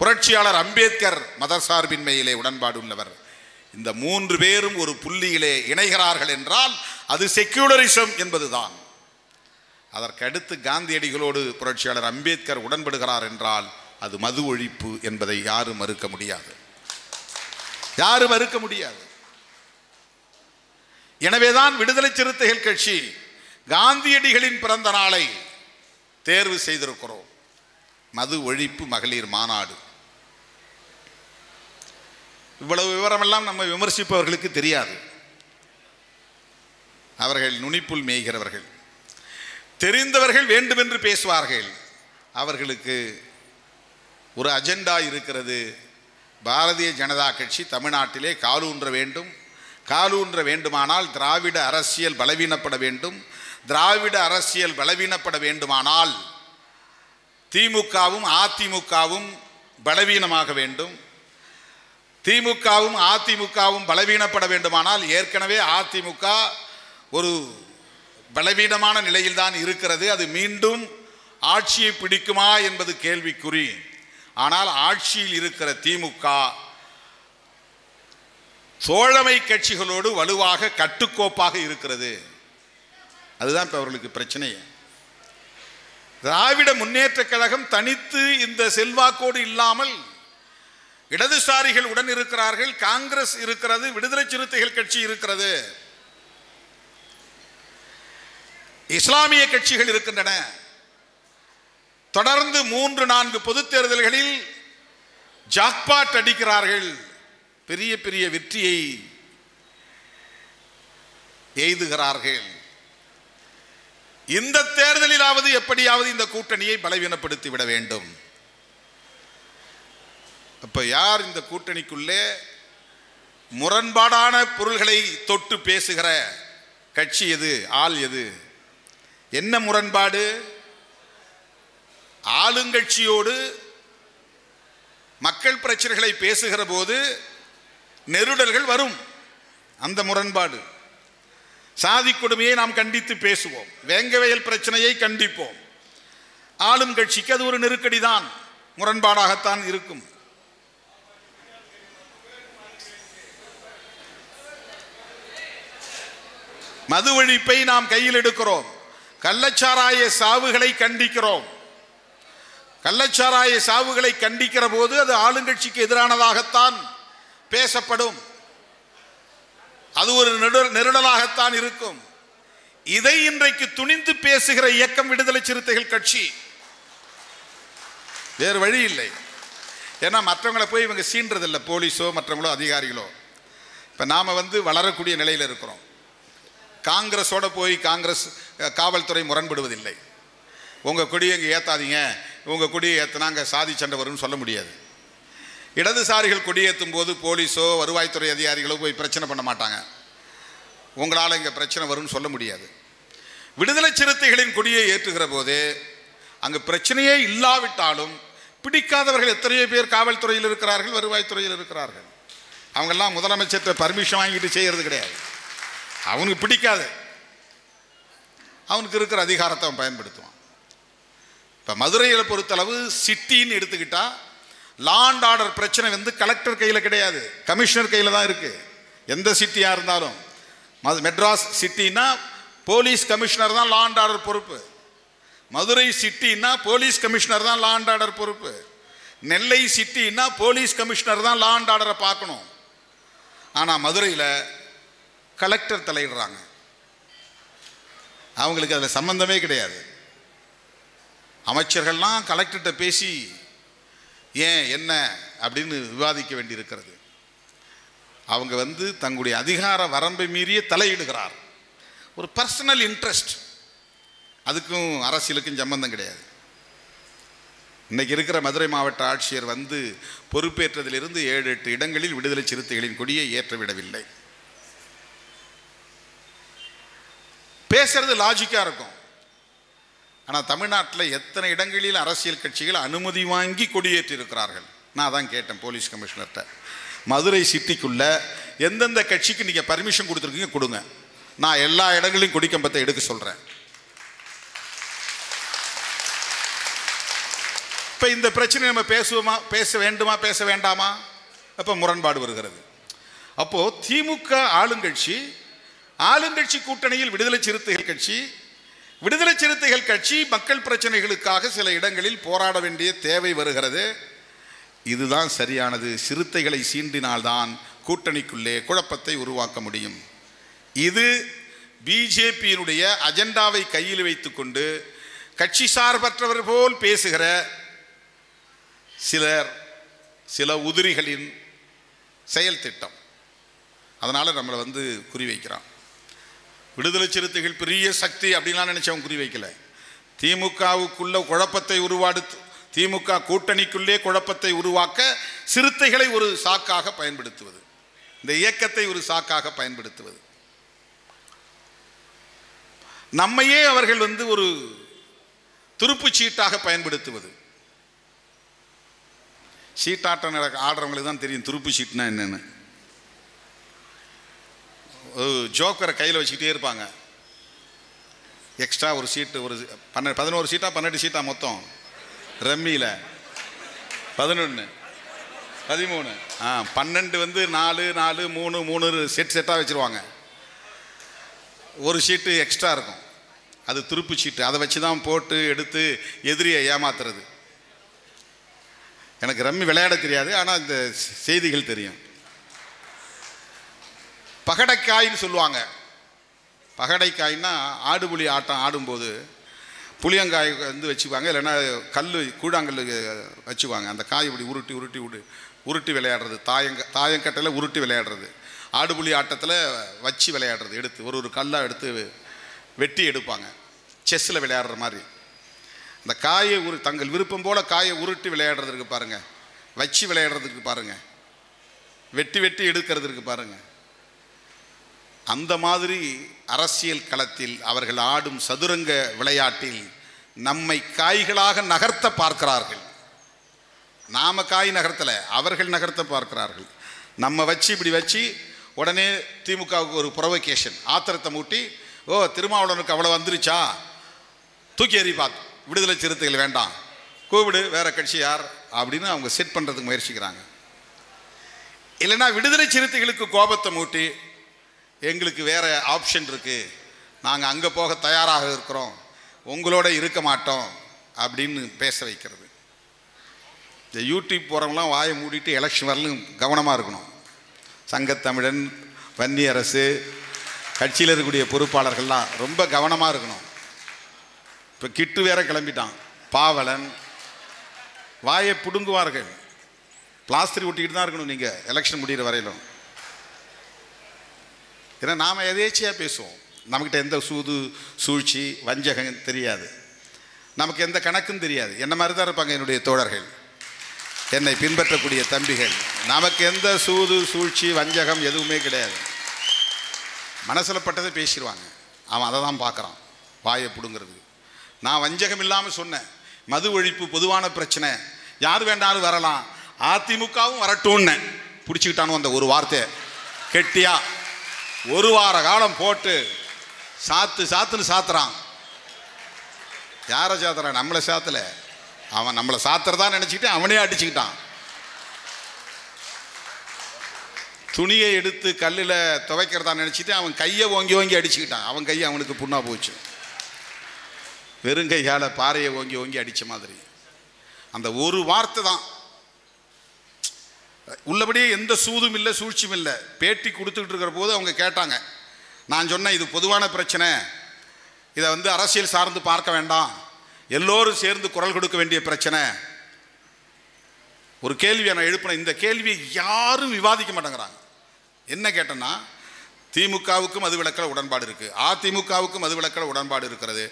புரட்சியாளர் அம்பேத்கர் மதசார்பின்மையிலே உடன்பாடு உள்ளவர். இந்த மூன்று பேரும் ஒரு புள்ளியிலே இணைகிறார்கள் என்றால் அது செக்யூலரிசம் என்பதுதான். அதற்கடுத்து காந்தியடிகளோடு புரட்சியாளர் அம்பேத்கர் உடன்படுகிறார் என்றால் அது மது ஒழிப்பு என்பதை யாரும் மறுக்க முடியாது, யாரும் மறுக்க முடியாது. எனவேதான் விடுதலை சிறுத்தைகள் கட்சி காந்தியடிகளின் பிறந்த நாளை தேர்வு செய்திருக்கிறோம். மது ஒழிப்பு மகளிர் மாநாடு. இவ்வளவு விவரமெல்லாம் நம்ம விமர்சிப்பவர்களுக்கு தெரியாது. அவர்கள் நுனிப்புல் மேய்கிறவர்கள். தெரிந்தவர்கள் வேண்டுமென்று பேசுவார்கள். அவர்களுக்கு ஒரு அஜெண்டா இருக்கிறது. பாரதிய ஜனதா கட்சி தமிழ்நாட்டிலே காலூன்ற வேண்டும், காலூன்ற வேண்டுமானால் திராவிட அரசியல் பலவீனப்பட வேண்டும், திராவிட அரசியல் பலவீனப்பட வேண்டுமானால் திமுகவும் அதிமுகவும் பலவீனமாக வேண்டும், திமுகவும் அதிமுகவும் பலவீனப்பட வேண்டுமானால் ஏற்கனவே அதிமுக ஒரு பலவீனமான நிலையில்தான் இருக்கிறது, அது மீண்டும் ஆட்சியை பிடிக்குமா என்பது கேள்விக்குறி. ஆனால் ஆட்சியில் இருக்கிற திமுக தோழமை கட்சிகளோடு வலுவாக கட்டுக்கோப்பாக இருக்கிறது. அதுதான் இப்போ அவர்களுக்கு பிரச்சனை. திராவிட முன்னேற்ற கழகம் தனித்து இந்த செல்வாக்கோடு இல்லாமல் இடதுசாரிகள் உடன் இருக்கிறார்கள், காங்கிரஸ் இருக்கிறது, விடுதலை சிறுத்தைகள் கட்சி இருக்கிறது, இஸ்லாமிய கட்சிகள் இருக்கின்றன. தொடர்ந்து 3-4 பொதுத் தேர்தல்களில் ஜாக்பாட் அடிக்கிறார்கள், பெரிய பெரிய வெற்றியை எய்துகிறார்கள். இந்த தேர்தலிலாவது எப்படியாவது இந்த கூட்டணியை பலவீனப்படுத்தி விட வேண்டும். அப்ப யார் இந்த கூட்டணிக்குள்ளே முரண்பாடான பொருள்களை தொட்டு பேசுகிற கட்சி எது, ஆள் எது? என்ன முரண்பாடு? ஆளுங்கட்சியோடு மக்கள் பிரச்சனைகளை பேசுகிற போது நெருடல்கள் வரும். அந்த முரண்பாடு. சாதி கொடுமையை நாம் கண்டித்து பேசுவோம், வேங்கவயல் பிரச்சனையை கண்டிப்போம். ஆளும் கட்சிக்கு அது ஒரு நெருக்கடி தான், முரண்பாடாகத்தான் இருக்கும். மது ஒழிப்பை நாம் கையில் எடுக்கிறோம். கள்ளச்சாராய சாவுகளை கண்டிக்கிறோம். கள்ளச்சாராய சாவுகளை கண்டிக்கிற போது அது ஆளுங்கட்சிக்கு எதிரானதாகத்தான் பேசப்படும். அது ஒரு நெருடலாகத்தான் இருக்கும். இதை இன்றைக்கு துணிந்து பேசுகிற இயக்கம் விடுதலை சிறுத்தைகள் கட்சி. வேறு வழி இல்லை. ஏன்னா மற்றவங்களை போய் இவங்க சீன்றதில்லை, போலீஸோ மற்றவங்களோ அதிகாரிகளோ. இப்போ நாம் வளரக்கூடிய நிலையில் இருக்கிறோம். காங்கிரஸோட போய் காவல்துறை முரண்படுவதில்லை. உங்கள் கொடியை இங்கே ஏற்றாதீங்க, உங்கள் கொடியை ஏற்றினா அங்கே சாதி சண்டை வரும்னு சொல்ல முடியாது. இடதுசாரிகள் கொடியேற்றும் போது போலீஸோ வருவாய்த்துறை அதிகாரிகளோ போய் பிரச்சனை பண்ண மாட்டாங்க. உங்களால் இங்கே பிரச்சனை வரும்னு சொல்ல முடியாது. விடுதலை சிறுத்தைகளின் கொடியை ஏற்றுகிற போது அங்கு பிரச்சனையே இல்லாவிட்டாலும் பிடிக்காதவர்கள் எத்தனையோ பேர் காவல்துறையில் இருக்கிறார்கள், வருவாய்த்துறையில் இருக்கிறார்கள். அவங்கெல்லாம் முதலமைச்சர்கிட்ட பர்மிஷன் வாங்கிட்டு செய்கிறது கிடையாது. அவனுக்கு பிடிக்காது, அவனுக்கு இருக்கிற அதிகாரத்தை அவன் பயன்படுத்துவான். இப்போ மதுரையில் பொறுத்தளவு சிட்டின்னு எடுத்துக்கிட்டா லா அண்ட் ஆர்டர் பிரச்சனை கலெக்டர் கையில் கிடையாது, கமிஷனர் கையில் தான் இருக்குது. எந்த சிட்டியாக இருந்தாலும் மெட்ராஸ் சிட்டின்னா போலீஸ் கமிஷனர் தான் லா அண்ட் ஆர்டர் பொறுப்பு. மதுரை சிட்டின்னா போலீஸ் கமிஷனர் தான் லா அண்ட் ஆர்டர் பொறுப்பு. நெல்லை சிட்டின்னா போலீஸ் கமிஷனர் தான் லா அண்ட் ஆர்டரை பார்க்கணும். ஆனால் மதுரையில் கலெக்டர் தலையிடுறாங்க. அவங்களுக்கு அதில் சம்பந்தமே கிடையாது. அமைச்சர்கள்லாம் கலெக்டர்கிட்ட பேசி ஏன் என்ன அப்படின்னு விவாதிக்க வேண்டியிருக்கிறது. அவங்க தங்களுடைய அதிகார வரம்பை மீறிய தலையிடுகிறார். ஒரு பர்சனல் இன்ட்ரெஸ்ட், அதுக்கும் அரசியலுக்கும் சம்பந்தம் கிடையாது. இன்னைக்கு இருக்கிற மதுரை மாவட்ட ஆட்சியர் பொறுப்பேற்றதிலிருந்து 7-8 இடங்களில் விடுதலை சிறுத்தைகளின் கொடியை ஏற்றவிடவில்லை. பேசுறது லாஜிக்கா இருக்கும். ஆனால் தமிழ்நாட்டில் எத்தனை இடங்களில் அரசியல் கட்சிகள் அனுமதி வாங்கி கொடியேற்றி இருக்கிறார்கள். நான் தான் கேட்டேன் போலீஸ் கமிஷனர்கிட்ட, மதுரை சிட்டிக்குள்ள எந்தெந்த கட்சிக்கு நீங்கள் பர்மிஷன் கொடுத்துருக்கீங்க கொடுங்க, நான் எல்லா இடங்களையும் கொடிக்கம்பத்தை எடுக்க சொல்கிறேன். இப்போ இந்த பிரச்சனை நம்ம பேசுவோமா, பேச வேண்டுமா, பேச வேண்டாமா? அப்போ முரண்பாடு வருகிறது. அப்போது திமுக ஆளுங்கட்சி கூட்டணியில் விடுதலை சிறுத்தைகள் கட்சி மக்கள் பிரச்சனைகளுக்காக சில இடங்களில் போராட வேண்டிய தேவை வருகிறது. இதுதான் சரியானது. சிறுத்தைகளை சீண்டினால்தான் கூட்டணிக்குள்ளே குழப்பத்தை உருவாக்க முடியும். இது பிஜேபியினுடைய அஜெண்டாவை கையில் வைத்துக்கொண்டு கட்சி சார்பற்றவர் போல் பேசுகிற சில உதிரிகளின் செயல் திட்டம். அதனால் நம்மளை குறிவைக்கிறான். விடுதலை சிறுத்தைகள் பெரிய சக்தி அப்படின்லாம் நினைச்சவன் குறி வைக்கல. திமுகவுக்குள்ள குழப்பத்தை திமுக கூட்டணிக்குள்ளே குழப்பத்தை உருவாக்க சிறுத்தைகளை ஒரு சாக்காக பயன்படுத்துவது, இந்த இயக்கத்தை ஒரு சாக்காக பயன்படுத்துவது. நம்மையே அவர்கள் ஒரு துருப்பு சீட்டாக பயன்படுத்துவது. சீட்டாட்டம் ஆடுறவங்களுக்கு தான் தெரியும் துருப்பு சீட்னா என்னன்னு. ஜோக்கரை கையில் வச்சுக்கிட்டே இருப்பாங்க. எக்ஸ்ட்ரா ஒரு சீட்டு, ஒரு 11 சீட்டா 12 சீட்டா மொத்தம் ரம்மியில் 11 13 12 4 4 3 3 செட்டாக வச்சுருவாங்க. ஒரு சீட்டு எக்ஸ்ட்ரா இருக்கும், அது துருப்பு சீட்டு. அதை வச்சு தான் போட்டு எடுத்து எதிரியை ஏமாத்துறது. எனக்கு ரம்மி விளையாட தெரியாது, ஆனால் இந்த செய்திகள் தெரியும். பகடைக்காயின்னு சொல்லுவாங்க. பகடைக்காய்னா ஆடுபுலி ஆட்டம் ஆடும்போது புளியங்காய் வச்சுக்குவாங்க, இல்லைன்னா கூழாங்கல் வச்சுக்குவாங்க. அந்த காய் இப்படி உருட்டி விளையாடுறது. தாயங்கட்டையில் உருட்டி விளையாடுறது. ஆடுபுலி ஆட்டத்தில் வச்சு விளையாடுறது. எடுத்து ஒரு கல்லாக எடுத்து வெட்டி எடுப்பாங்க, செஸ்ஸில் விளையாடுற மாதிரி. அந்த காயை தங்கள் விருப்பம் போல் காயை உருட்டி விளையாடுறதுக்கு பாருங்கள், வச்சு விளையாடுறதுக்கு பாருங்கள், வெட்டி எடுக்கிறதுக்கு பாருங்கள். அந்த மாதிரி அரசியல் களத்தில் அவர்கள் ஆடும் சதுரங்க விளையாட்டில் நம்மை காய்களாக நகர்த்த பார்க்கிறார்கள். நாம காய் நகர்த்தல, அவர்கள் நகர்த்த பார்க்கிறார்கள். நம்ம இப்படி வச்சு உடனே திமுகவுக்கு ஒரு ப்ரொவோகேஷன், ஆத்திரத்தை மூட்டி, திருமாவளவனுக்கு அவ்வளோ வந்துருச்சா, தூக்கி எறி பார்த்து, விடுதலை சிறுத்தைகள் வேண்டாம், கூப்பிடு வேற கட்சி யார் அப்படின்னு அவங்க செட் பண்ணுறதுக்கு முயற்சிக்கிறாங்க. இல்லைன்னா விடுதலை சிறுத்தைகளுக்கு கோபத்தை மூட்டி, எங்களுக்கு வேற ஆப்ஷன் இருக்குது, நாங்கள் அங்கே போக தயாராக இருக்கிறோம், உங்களோட இருக்க மாட்டோம் அப்படின்னு பேச வைக்கிறது. இந்த யூடியூப் போகிறவங்களாம் வாயை மூடிட்டு எலெக்ஷன் வரலும் கவனமாக இருக்கணும். சங்கத்தமிழன், வன்னி அரசு, கட்சியில் இருக்கக்கூடிய பொறுப்பாளர்கள்லாம் ரொம்ப கவனமாக இருக்கணும். இப்போ கிட்டு வேற கிளம்பிட்டான், பாவலன், வாயை பிடுங்குவார்கள். பிளாஸ்டர் ஒட்டிக்கிட்டு தான் இருக்கணும் நீங்கள் எலெக்ஷன் முடிகிற வரையிலும். ஏன்னா நாம் எதேச்சியாக பேசுவோம். நம்மக்கிட்ட எந்த சூது சூழ்ச்சி வஞ்சகம் தெரியாது, நமக்கு எந்த கணக்கும் தெரியாது. என்ன மாதிரி தான் இருப்பாங்க என்னுடைய தோழர்கள், என்னை பின்பற்றக்கூடிய தம்பிகள். நமக்கு எந்த சூது சூழ்ச்சி வஞ்சகம் எதுவுமே கிடையாது. மனசில் பட்டதை பேசிடுவாங்க. அவன் அதை தான் பார்க்குறான், வாயை பிடுங்கிறது. நான் வஞ்சகம் இல்லாமல் சொன்னேன், மது ஒழிப்பு பொதுவான பிரச்சனை, யார் வேண்டாலும் வரலாம், அதிமுகவும் வரட்டும்னு பிடிச்சிக்கிட்டானு அந்த ஒரு வார்த்தையை கெட்டியா ஒரு வார காலம் போட்டு சாத்துன்னு சாத்துறான். யாரை சாத்துறான்? நம்மளை சாத்தல, அவன் நம்மளை சாத்துறதா நினச்சிக்கிட்டு அவனே அடிச்சுக்கிட்டான். துணியை எடுத்து கல்லில் துவைக்கிறதா நினச்சிட்டு அவன் கையை ஓங்கி அடிச்சுக்கிட்டான். அவன் கையை அவனுக்கு புண்ணா போச்சு. வெறுங்கையால் பாறையை ஓங்கி அடித்த மாதிரி. அந்த ஒரு வார்த்தை தான். உள்ளபடியே எந்த சூதும் இல்லை சூழ்ச்சியும் இல்லை. பேட்டி கொடுத்துக்கிட்டு இருக்கிற போது அவங்க கேட்டாங்க. நான் சொன்னேன், இது பொதுவான பிரச்சனை, இதை அரசியல் சார்ந்து பார்க்க வேண்டாம், எல்லோரும் சேர்ந்து குரல் கொடுக்க வேண்டிய பிரச்சனை. ஒரு கேள்வியை நான் எழுப்பினேன். இந்த கேள்வியை யாரும் விவாதிக்க மாட்டேங்கிறாங்க. என்ன கேட்டேன்னா, திமுகவுக்கும் மதுவிலக்கில் உடன்பாடு இருக்குது, அதிமுகவுக்கும் மதுவிலக்கில் உடன்பாடு இருக்கிறது,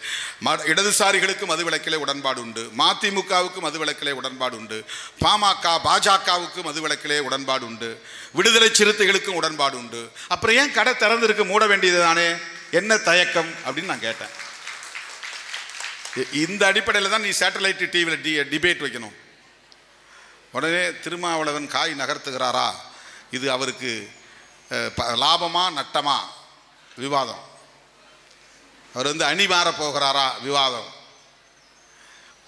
இடதுசாரிகளுக்கும் மதுவிலக்கிலே உடன்பாடு உண்டு, மதிமுகவுக்கும் மதுவிலக்கிலே உடன்பாடு உண்டு, பாமக பாஜகவுக்கும் மதுவிலக்கிலே உடன்பாடு உண்டு, விடுதலை சிறுத்தைகளுக்கும் உடன்பாடு உண்டு. அப்புறம் ஏன் கடை திறந்திருக்கு, மூட வேண்டியது தானே, என்ன தயக்கம் அப்படின்னு நான் கேட்டேன். இந்த அடிப்படையில் தான் நீ சேட்டலைட் டிவியில் டிபேட் வைக்கணும். உடனே திருமாவளவன் காய் நகர்த்துகிறாரா, இது அவருக்கு லாபமா நட்டமா விவாதம், அவர் அணி மாற போகிறாரா விவாதம்.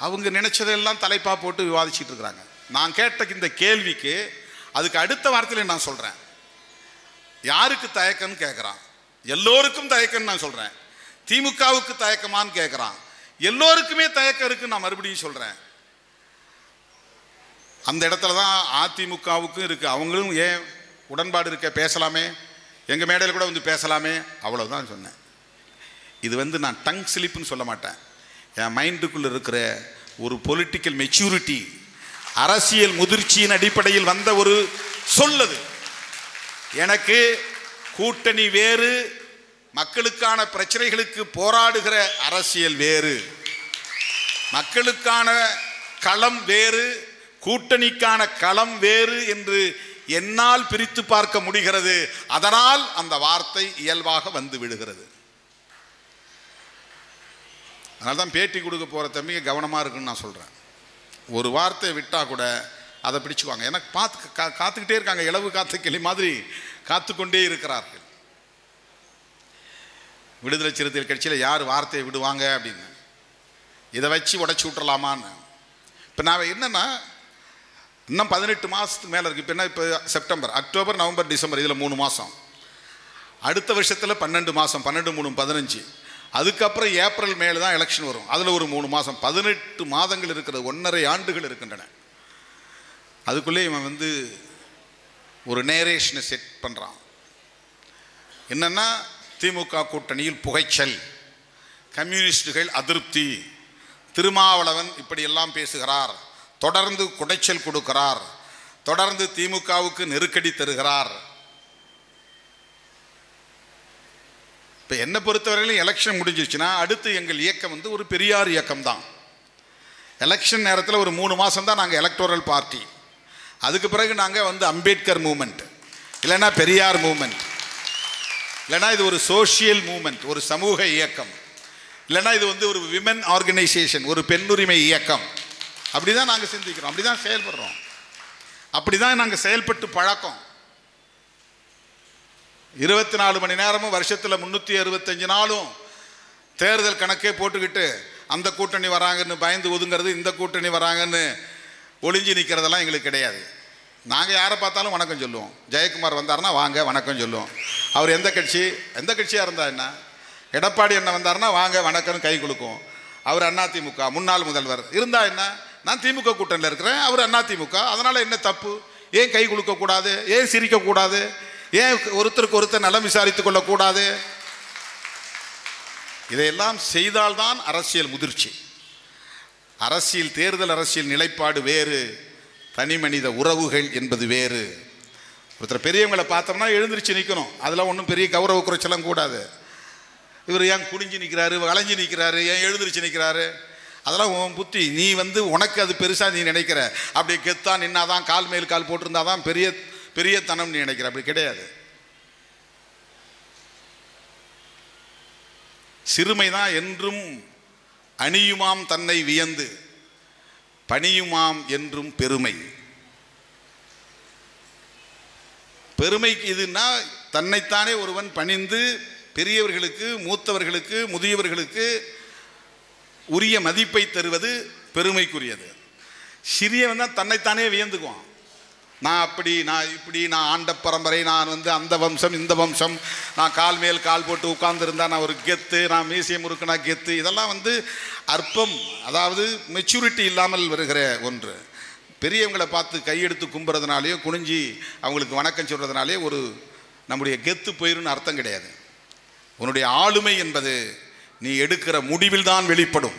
அவங்க நினைச்சதெல்லாம் தலைப்பா போட்டு விவாதிச்சுட்டு இருக்கிறாங்க. நான் கேட்ட இந்த கேள்விக்கு அதுக்கு அடுத்த வார்த்தையில நான் சொல்றேன், யாருக்கு தயக்கம்னு கேட்குறான். எல்லோருக்கும் தயக்கம்னு நான் சொல்றேன். திமுகவுக்கு தயக்கமான்னு கேட்குறான். எல்லோருக்குமே தயக்கம் இருக்குன்னு நான் மறுபடியும் சொல்றேன். அந்த இடத்துல தான் அதிமுகவுக்கும் இருக்கு. அவங்களும் ஏன் உடன்பாடு இருக்க, பேசலாமே, எங்கள் மேடையில் கூட பேசலாமே, அவ்வளோதான் சொன்னேன். இது நான் டங் ஸ்லிப்னு சொல்ல மாட்டேன். என் மைண்டுக்குள்ளே இருக்கிற ஒரு பொலிட்டிக்கல் மெச்சூரிட்டி, அரசியல் முதிர்ச்சியின் அடிப்படையில் வந்த ஒரு சொல்லது. எனக்கு கூட்டணி வேறு, மக்களுக்கான பிரச்சனைகளுக்கு போராடுகிற அரசியல் வேறு, மக்களுக்கான களம் வேறு, கூட்டணிக்கான களம் வேறு என்று என்னால் பிரித்து பார்க்க முடிகிறது. அதனால் அந்த வார்த்தை இயல்பாக வந்து விடுகிறது. அதனால தான் பேட்டி கொடுக்க போகிற தம்பிங்க கவனமாக இருக்குன்னு நான் சொல்கிறேன். ஒரு வார்த்தை விட்டால் கூட அதை பிடிச்சுக்குவாங்க. எனக்கு காத்துக்கிட்டே இருக்காங்க, இளவு காத்து கிளி மாதிரி காத்துக்கொண்டே இருக்கிறார்கள். விடுதலை சிறுத்தைகள் கட்சியில் யார் வார்த்தையை விடுவாங்க அப்படின்னு இதை வச்சு உடச்சி விட்டுறலாமான்னு. இப்போ நான் என்னென்னா, இன்னும் 18 மாதத்துக்கு மேலே இருக்குது. இப்போ என்ன, இப்போ செப்டம்பர், அக்டோபர், நவம்பர், டிசம்பர், இதில் 3 மாதம். அடுத்த வருஷத்தில் 12 மாதம், 12 3 15. அதுக்கப்புறம் ஏப்ரல் மேலே தான் எலெக்ஷன் வரும். அதில் ஒரு 3 மாதம், 18 மாதங்கள் இருக்கிறது, 1.5 ஆண்டுகள் இருக்கின்றன. அதுக்குள்ளே இவன் ஒரு நேரேஷனை செட் பண்ணுறான். என்னென்னா, திமுக கூட்டணியில் புகைச்சல், கம்யூனிஸ்டுகள் அதிருப்தி, திருமாவளவன் இப்படியெல்லாம் பேசுகிறார், தொடர்ந்து குடைச்சல் கொடுக்கிறார், தொடர்ந்து திமுகவுக்கு நெருக்கடி தருகிறார். இப்போ என்னை பொறுத்தவரையிலும் எலெக்ஷன் முடிஞ்சிச்சுன்னா அடுத்து எங்கள் இயக்கம் ஒரு பெரியார் இயக்கம் தான். எலெக்ஷன் நேரத்தில் ஒரு 3 மாதம் தான் நாங்கள் எலக்டோரல் பார்ட்டி. அதுக்கு பிறகு நாங்கள் அம்பேத்கர் மூமெண்ட், இல்லைன்னா பெரியார் மூமெண்ட், இல்லைன்னா இது ஒரு சோஷியல் மூமெண்ட், ஒரு சமூக இயக்கம், இல்லைன்னா இது ஒரு விமன் ஆர்கனைசேஷன், ஒரு பெண்ணுரிமை இயக்கம். அப்படி தான் நாங்கள் சிந்திக்கிறோம், அப்படி தான் செயல்படுறோம், அப்படி தான் நாங்கள் செயல்பட்டு பழக்கம். 24 மணி நேரமும் வருஷத்தில் 365 நாளும் தேர்தல் கணக்கே போட்டுக்கிட்டு அந்த கூட்டணி வராங்கன்னு பயந்து ஒதுங்கிறது, இந்த கூட்டணி வராங்கன்னு ஒளிஞ்சு நிற்கிறதெல்லாம் எங்களுக்கு கிடையாது. நாங்கள் யாரை பார்த்தாலும் வணக்கம் சொல்லுவோம். ஜெயக்குமார் வந்தார்னா வாங்க வணக்கம் சொல்லுவோம். அவர் எந்த கட்சியாக இருந்தால் என்ன, எடப்பாடி என்ன வந்தார்னா வாங்க வணக்கம்னு கை கொடுக்கும். அவர் அதிமுக முன்னாள் முதல்வர். இருந்தா என்ன, நான் திமுக கூட்டணியில் இருக்கிறேன், அவர் அதிமுக, அதனால என்ன தப்பு? ஏன் கை குலுக்க கூடாது? ஏன் சிரிக்க கூடாது? ஏன் ஒருத்தருக்கு ஒருத்தர் நலம் விசாரித்துக் கொள்ளக்கூடாது? இதையெல்லாம் செய்தால்தான் அரசியல் முதிர்ச்சி. அரசியல், தேர்தல் அரசியல் நிலைப்பாடு வேறு, தனி மனித உறவுகள் என்பது வேறு. ஒருத்தர் பெரியவங்களை பார்த்தோம்னா எழுந்திருச்சு நிற்கணும், அதெல்லாம் ஒன்றும் பெரிய கௌரவ குறைச்சலாம் கூடாது. இவர் ஏன் குனிஞ்சு நிற்கிறாரு, வளைஞ்சு நிற்கிறாரு, ஏன் எழுந்திருச்சு நிற்கிறாரு, அதெல்லாம் உன் புத்தி. நீ உனக்கு அது பெருசாக நீ நினைக்கிற. அப்படி கெத்தா நின்னாதான், கால் மேல் கால் போட்டிருந்தாதான் பெரிய பெரிய தனம் நீ நினைக்கிற. அப்படி கிடையாது. சிறுமைதான் என்றும் அணியுமாம் தன்னை வியந்து, பணியுமாம் என்றும் பெருமை. பெருமைக்கு இதுன்னா தன்னைத்தானே ஒருவன் பணிந்து பெரியவர்களுக்கு, மூத்தவர்களுக்கு, முதியவர்களுக்கு உரிய மதிப்பை தருவது பெருமைக்குரியது. சிறியவன் தான் தன்னைத்தானே வியந்துக்குவான். நான் அப்படி, நான் இப்படி, நான் ஆண்ட பரம்பரை, நான் அந்த வம்சம் இந்த வம்சம், நான் கால் மேல் கால் போட்டு உட்கார்ந்துருந்தா நான் ஒரு கெத்து, நான் மீசிய முறுக்குனா கெத்து. இதெல்லாம் அற்பம், அதாவது மெச்சூரிட்டி இல்லாமல் வருகிற ஒன்று. பெரியவங்களை பார்த்து கையெடுத்து கும்புறதுனாலேயோ குனிஞ்சி அவங்களுக்கு வணக்கம் சொல்றதுனாலே ஒரு நம்முடைய கெத்து போயிருன்னு அர்த்தம் கிடையாது. உன்னுடைய ஆளுமை என்பது நீ எடுக்கிற முடிவில் தான் வெளிப்படும்.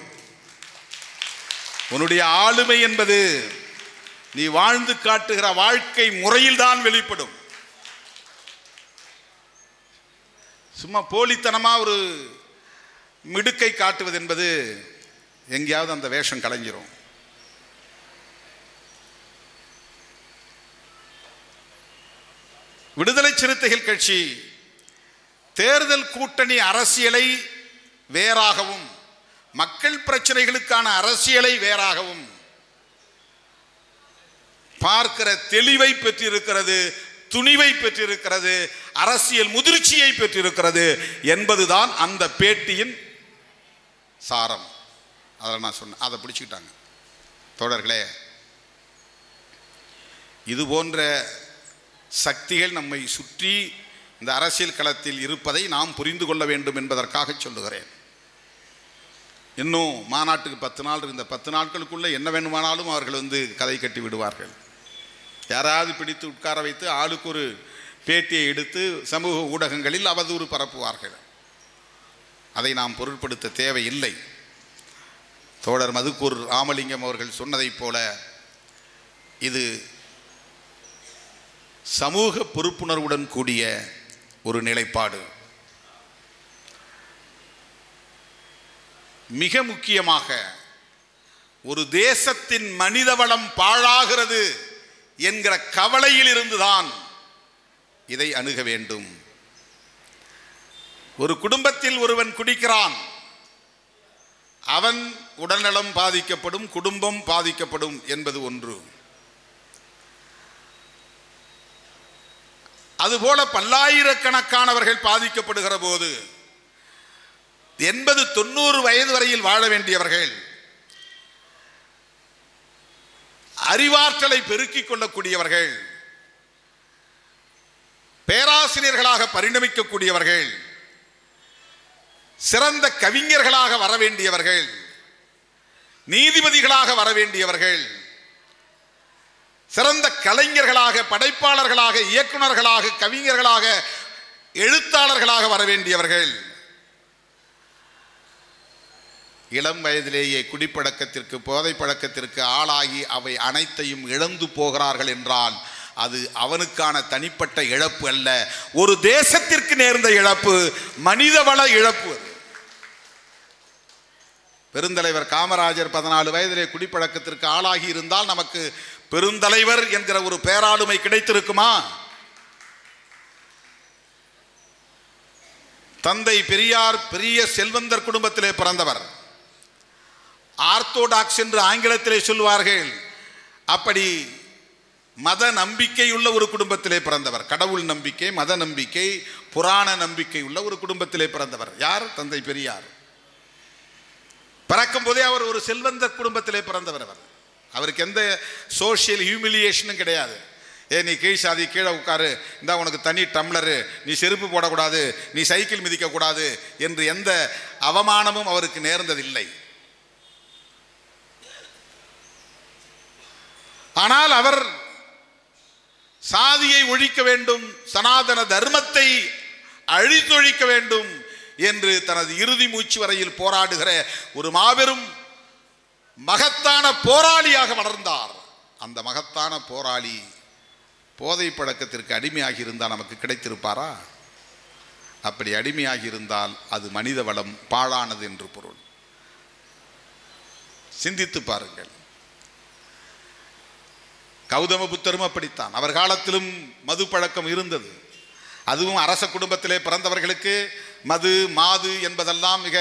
உன்னுடைய ஆளுமை என்பது நீ வாழ்ந்து காட்டுகிற வாழ்க்கை முறையில் தான் வெளிப்படும். சும்மா போலித்தனமா ஒரு மிடுக்கை காட்டுவது என்பது எங்கேயாவது அந்த வேஷம் கலைஞ்சிரும். விடுதலை சிறுத்தைகள் கட்சி தேர்தல் கூட்டணி அரசியலை வேறாகவும், மக்கள் பிரச்சனைகளுக்கான அரசியலை வேறாகவும் பார்க்கிற தெளிவை பெற்றிருக்கிறது, துணிவை பெற்றிருக்கிறது, அரசியல் முதிர்ச்சியை பெற்றிருக்கிறது என்பதுதான் அந்த பேட்டியின் சாரம். அதில் நான் சொன்னேன், அதை பிடிச்சுக்கிட்டாங்க. தோழர்களே, இது போன்ற சக்திகள் நம்மை சுற்றி இந்த அரசியல் களத்தில் இருப்பதை நாம் புரிந்து கொள்ள வேண்டும் என்பதற்காக சொல்லுகிறேன். இன்னும் மாநாட்டுக்கு 10 நாள், இந்த 10 நாட்களுக்குள்ள என்ன வேணுமானாலும் அவர்கள் கதை கட்டி விடுவார்கள். யாராவது பிடித்து உட்கார வைத்து ஆளுக்கு ஒரு பேட்டியை எடுத்து சமூக ஊடகங்களில் அவதூறு பரப்புவார்கள். அதை நாம் பொருட்படுத்த தேவையில்லை. தோழர் மதுக்கூர் ராமலிங்கம் அவர்கள் சொன்னதைப் போல இது சமூக பொறுப்புணர்வுடன் கூடிய ஒரு நிலைப்பாடு. மிக முக்கியமாக ஒரு தேசத்தின் மனிதவளம் பாழாகிறது என்கிற கவலையில் இருந்துதான் இதை அணுக வேண்டும். ஒரு குடும்பத்தில் ஒருவன் குடிக்கிறான், அவன் உடல்நலம் பாதிக்கப்படும், குடும்பம் பாதிக்கப்படும் என்பது ஒன்று. அதுபோல பல்லாயிரக்கணக்கானவர்கள் பாதிக்கப்படுகிற போது 80-90 வயது வரையில் வாழ வேண்டியவர்கள், அறிவாற்றலை பெருக்கிக் கொள்ளக்கூடியவர்கள், பேராசிரியர்களாக பரிணமிக்கக்கூடியவர்கள், சிறந்த கவிஞர்களாக வர வேண்டியவர்கள், நீதிபதிகளாக வர வேண்டியவர்கள், சிறந்த கலைஞர்களாக, படைப்பாளர்களாக, இயக்குநர்களாக, கவிஞர்களாக, எழுத்தாளர்களாக வர வேண்டியவர்கள் இளம் வயதிலேயே குடிப்பழக்கத்திற்கு, போதை பழக்கத்திற்கு ஆளாகி அவை அனைத்தையும் இழந்து போகிறார்கள் என்றால் அது அவனுக்கான தனிப்பட்ட இழப்பு அல்ல, ஒரு தேசத்திற்கு நேர்ந்த இழப்பு, மனிதவள இழப்பு. பெருந்தலைவர் காமராஜர் 14 வயதிலே குடிப்பழக்கத்திற்கு ஆளாகி இருந்தால் நமக்கு பெருந்தலைவர் என்கிற ஒரு பேராளுமை கிடைத்திருக்குமா? தந்தை பெரியார் பெரிய செல்வந்தர் குடும்பத்திலே பிறந்தவர். ஆர்த்தோடாக்ஸ் என்று ஆங்கிலத்திலே சொல்வார்கள். அப்படி மத நம்பிக்கை உள்ள ஒரு குடும்பத்திலே பிறந்தவர். கடவுள் நம்பிக்கை, மத நம்பிக்கை, புராண நம்பிக்கை உள்ள ஒரு குடும்பத்திலே பிறந்தவர். யார்? தந்தை பெரியார். பிறக்கும் போதே அவர் ஒரு செல்வந்தர் குடும்பத்திலே பிறந்தவர். அவருக்கு எந்த சோசியல் ஹியூமிலியேஷனும் கிடையாது. நீ கீழ் சாதி, கீழே உட்காரு, இந்தா உனக்கு தனி டம்ளரு, நீ செருப்பு போடக்கூடாது, நீ சைக்கிள் மிதிக்கக்கூடாது என்று எந்த அவமானமும் அவருக்கு நேர்ந்ததில்லை. ஆனால் அவர் சாதியை ஒழிக்க வேண்டும், சனாதன தர்மத்தை அழித்தொழிக்க வேண்டும் என்று தனது இறுதி மூச்சு வரையில் போராடுகிற ஒரு மாபெரும் மகத்தான போராளியாக வளர்ந்தார். அந்த மகத்தான போராளி போதை பழக்கத்திற்கு அடிமையாகி இருந்தால் நமக்கு கிடைத்திருப்பாரா? அப்படி அடிமையாகி இருந்தால் அது மனித வளம் பாழானது என்று பொருள். சிந்தித்து பாருங்கள். கௌதம புத்தரும் அப்படித்தான். அவர் காலத்திலும் மது பழக்கம் இருந்தது. அதுவும் அரச குடும்பத்திலே பிறந்தவர்களுக்கு மது மாது என்பதெல்லாம் மிக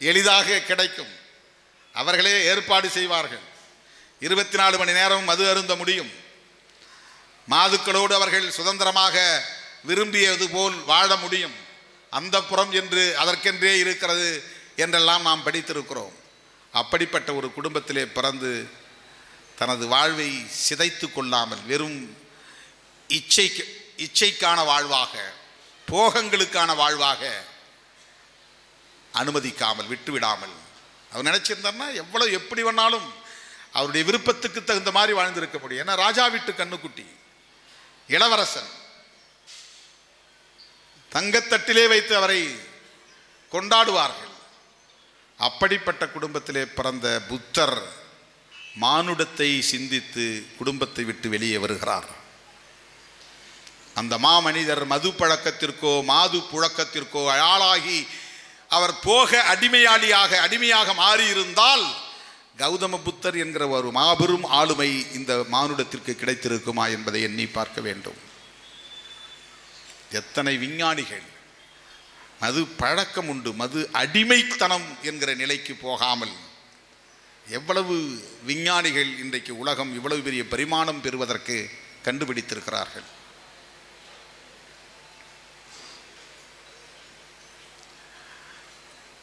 எளிதாக கிடைக்கும். அவர்களே ஏற்பாடு செய்வார்கள். 24 மணி நேரம் மது அருந்த முடியும். மாதுக்களோடு அவர்கள் சுதந்திரமாக விரும்பியது போல் வாழ முடியும். அந்தப்புறம் என்று அதற்கென்றே இருக்கிறது என்றெல்லாம் நாம் படித்திருக்கிறோம். அப்படிப்பட்ட ஒரு குடும்பத்திலே பிறந்து தனது வாழ்வை சிதைத்து கொள்ளாமல் வெறும் இச்சைக்கான வாழ்வாக, போகங்களுக்கான வாழ்வாக அனுமதிக்காமல் விட்டுவிடாமல் அவர் நினைச்சிருந்தார்னா எவ்வளவு எப்படி வேணாலும் அவருடைய விருப்பத்துக்கு தகுந்த மாதிரி வாழ்ந்திருக்க முடியும். ஏன்னா ராஜா வீட்டு கண்ணுக்குட்டி, இளவரசன், தங்கத்தட்டிலே வைத்து அவரை கொண்டாடுவார்கள். அப்படிப்பட்ட குடும்பத்திலே பிறந்த புத்தர் மானுடத்தை சிந்தித்து குடும்பத்தை விட்டு வெளியே வருகிறார். அந்த மாமனிதர் மது பழக்கத்திற்கோ மாது புழக்கத்திற்கோ ஆளாகி அவர் போக அடிமையாக மாறியிருந்தால் கௌதம புத்தர் என்கிற ஒரு மாபெரும் ஆளுமை இந்த மானுடத்திற்கு கிடைத்திருக்குமா என்பதை எண்ணி பார்க்க வேண்டும். எத்தனை விஞ்ஞானிகள் மது பழக்கம் உண்டு, மது அடிமைத்தனம் என்கிற நிலைக்கு போகாமல் எவ்வளவு விஞ்ஞானிகள் இன்றைக்கு உலகம் இவ்வளவு பெரிய பரிமாணம் பெறுவதற்கு கண்டுபிடித்திருக்கிறார்கள்.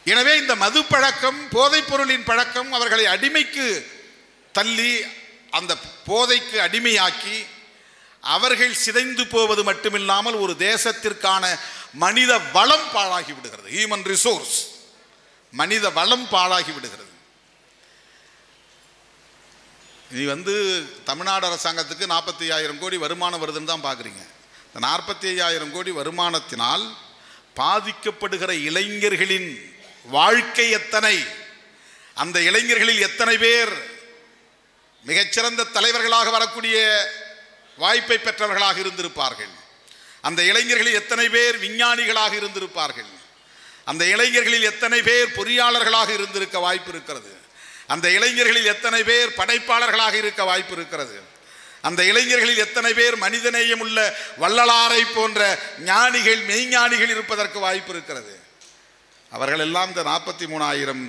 எனவே இந்த மது பழக்கம், போதைப் பொருளின் பழக்கம் அவர்களை அடிமைக்கு தள்ளி அந்த போதைக்கு அடிமையாக்கி அவர்கள் சிதைந்து போவது மட்டுமில்லாமல் ஒரு தேசத்திற்கான மனித வளம் பாழாகி விடுகிறது. ஹியூமன் ரிசோர்ஸ், மனித வளம் பாழாகி விடுகிறது. நீ தமிழ்நாடு அரசாங்கத்துக்கு 45,000 கோடி வருமானம் வருதுன்னு தான் பார்க்குறீங்க. இந்த 45,000 கோடி வருமானத்தினால் பாதிக்கப்படுகிற இளைஞர்களின் வாழ்க்கை எத்தனை, அந்த இளைஞர்களில் எத்தனை பேர் மிகச்சிறந்த தலைவர்களாக வரக்கூடிய வாய்ப்பை பெற்றவர்களாக இருந்திருப்பார்கள், அந்த இளைஞர்களில் எத்தனை பேர் விஞ்ஞானிகளாக இருந்திருப்பார்கள், அந்த இளைஞர்களில் எத்தனை பேர் பொறியாளர்களாக இருந்திருக்க வாய்ப்பு இருக்கிறது, அந்த இளைஞர்களில் எத்தனை பேர் படைப்பாளர்களாக இருக்க வாய்ப்பு இருக்கிறது, அந்த இளைஞர்களில் எத்தனை பேர் மனிதநேயம் உள்ள வள்ளலாரை போன்ற ஞானிகள் மெய்ஞானிகள் இருப்பதற்கு வாய்ப்பு இருக்கிறது. அவர்கள் எல்லாம் இந்த 43,000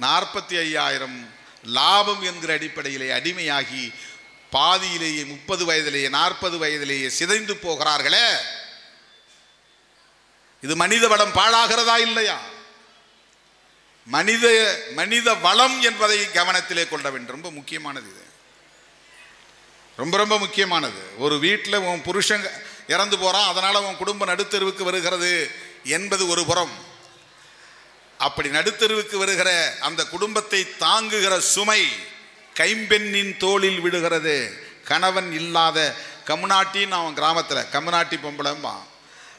45,000 லாபம் என்கிற அடிப்படையிலே அடிமையாகி பாதியிலேயே 30 வயதிலேயே 40 வயதிலேயே சிதைந்து போகிறார்களே. இது மனித வளம் பாழாகிறதா இல்லையா? மனித வளம் என்பதை கவனத்திலே கொள்ள வேண்டும். ரொம்ப முக்கியமானது இது, ரொம்ப ரொம்ப முக்கியமானது. ஒரு வீட்டில் உன் புருஷன் இறந்து போறான், அதனால உன் குடும்பம் நடுத்தெருவுக்கு வருகிறது என்பது ஒரு புறம். அப்படி நடுத்தெருவுக்கு வருகிற அந்த குடும்பத்தை தாங்குகிற சுமை கைம்பெண்ணின் தோளில் விடுகிறது. கணவன் இல்லாத கம்முனாட்டின்னு அவன் கிராமத்தில் கம்முனாட்டி பொம்பளைம்பா.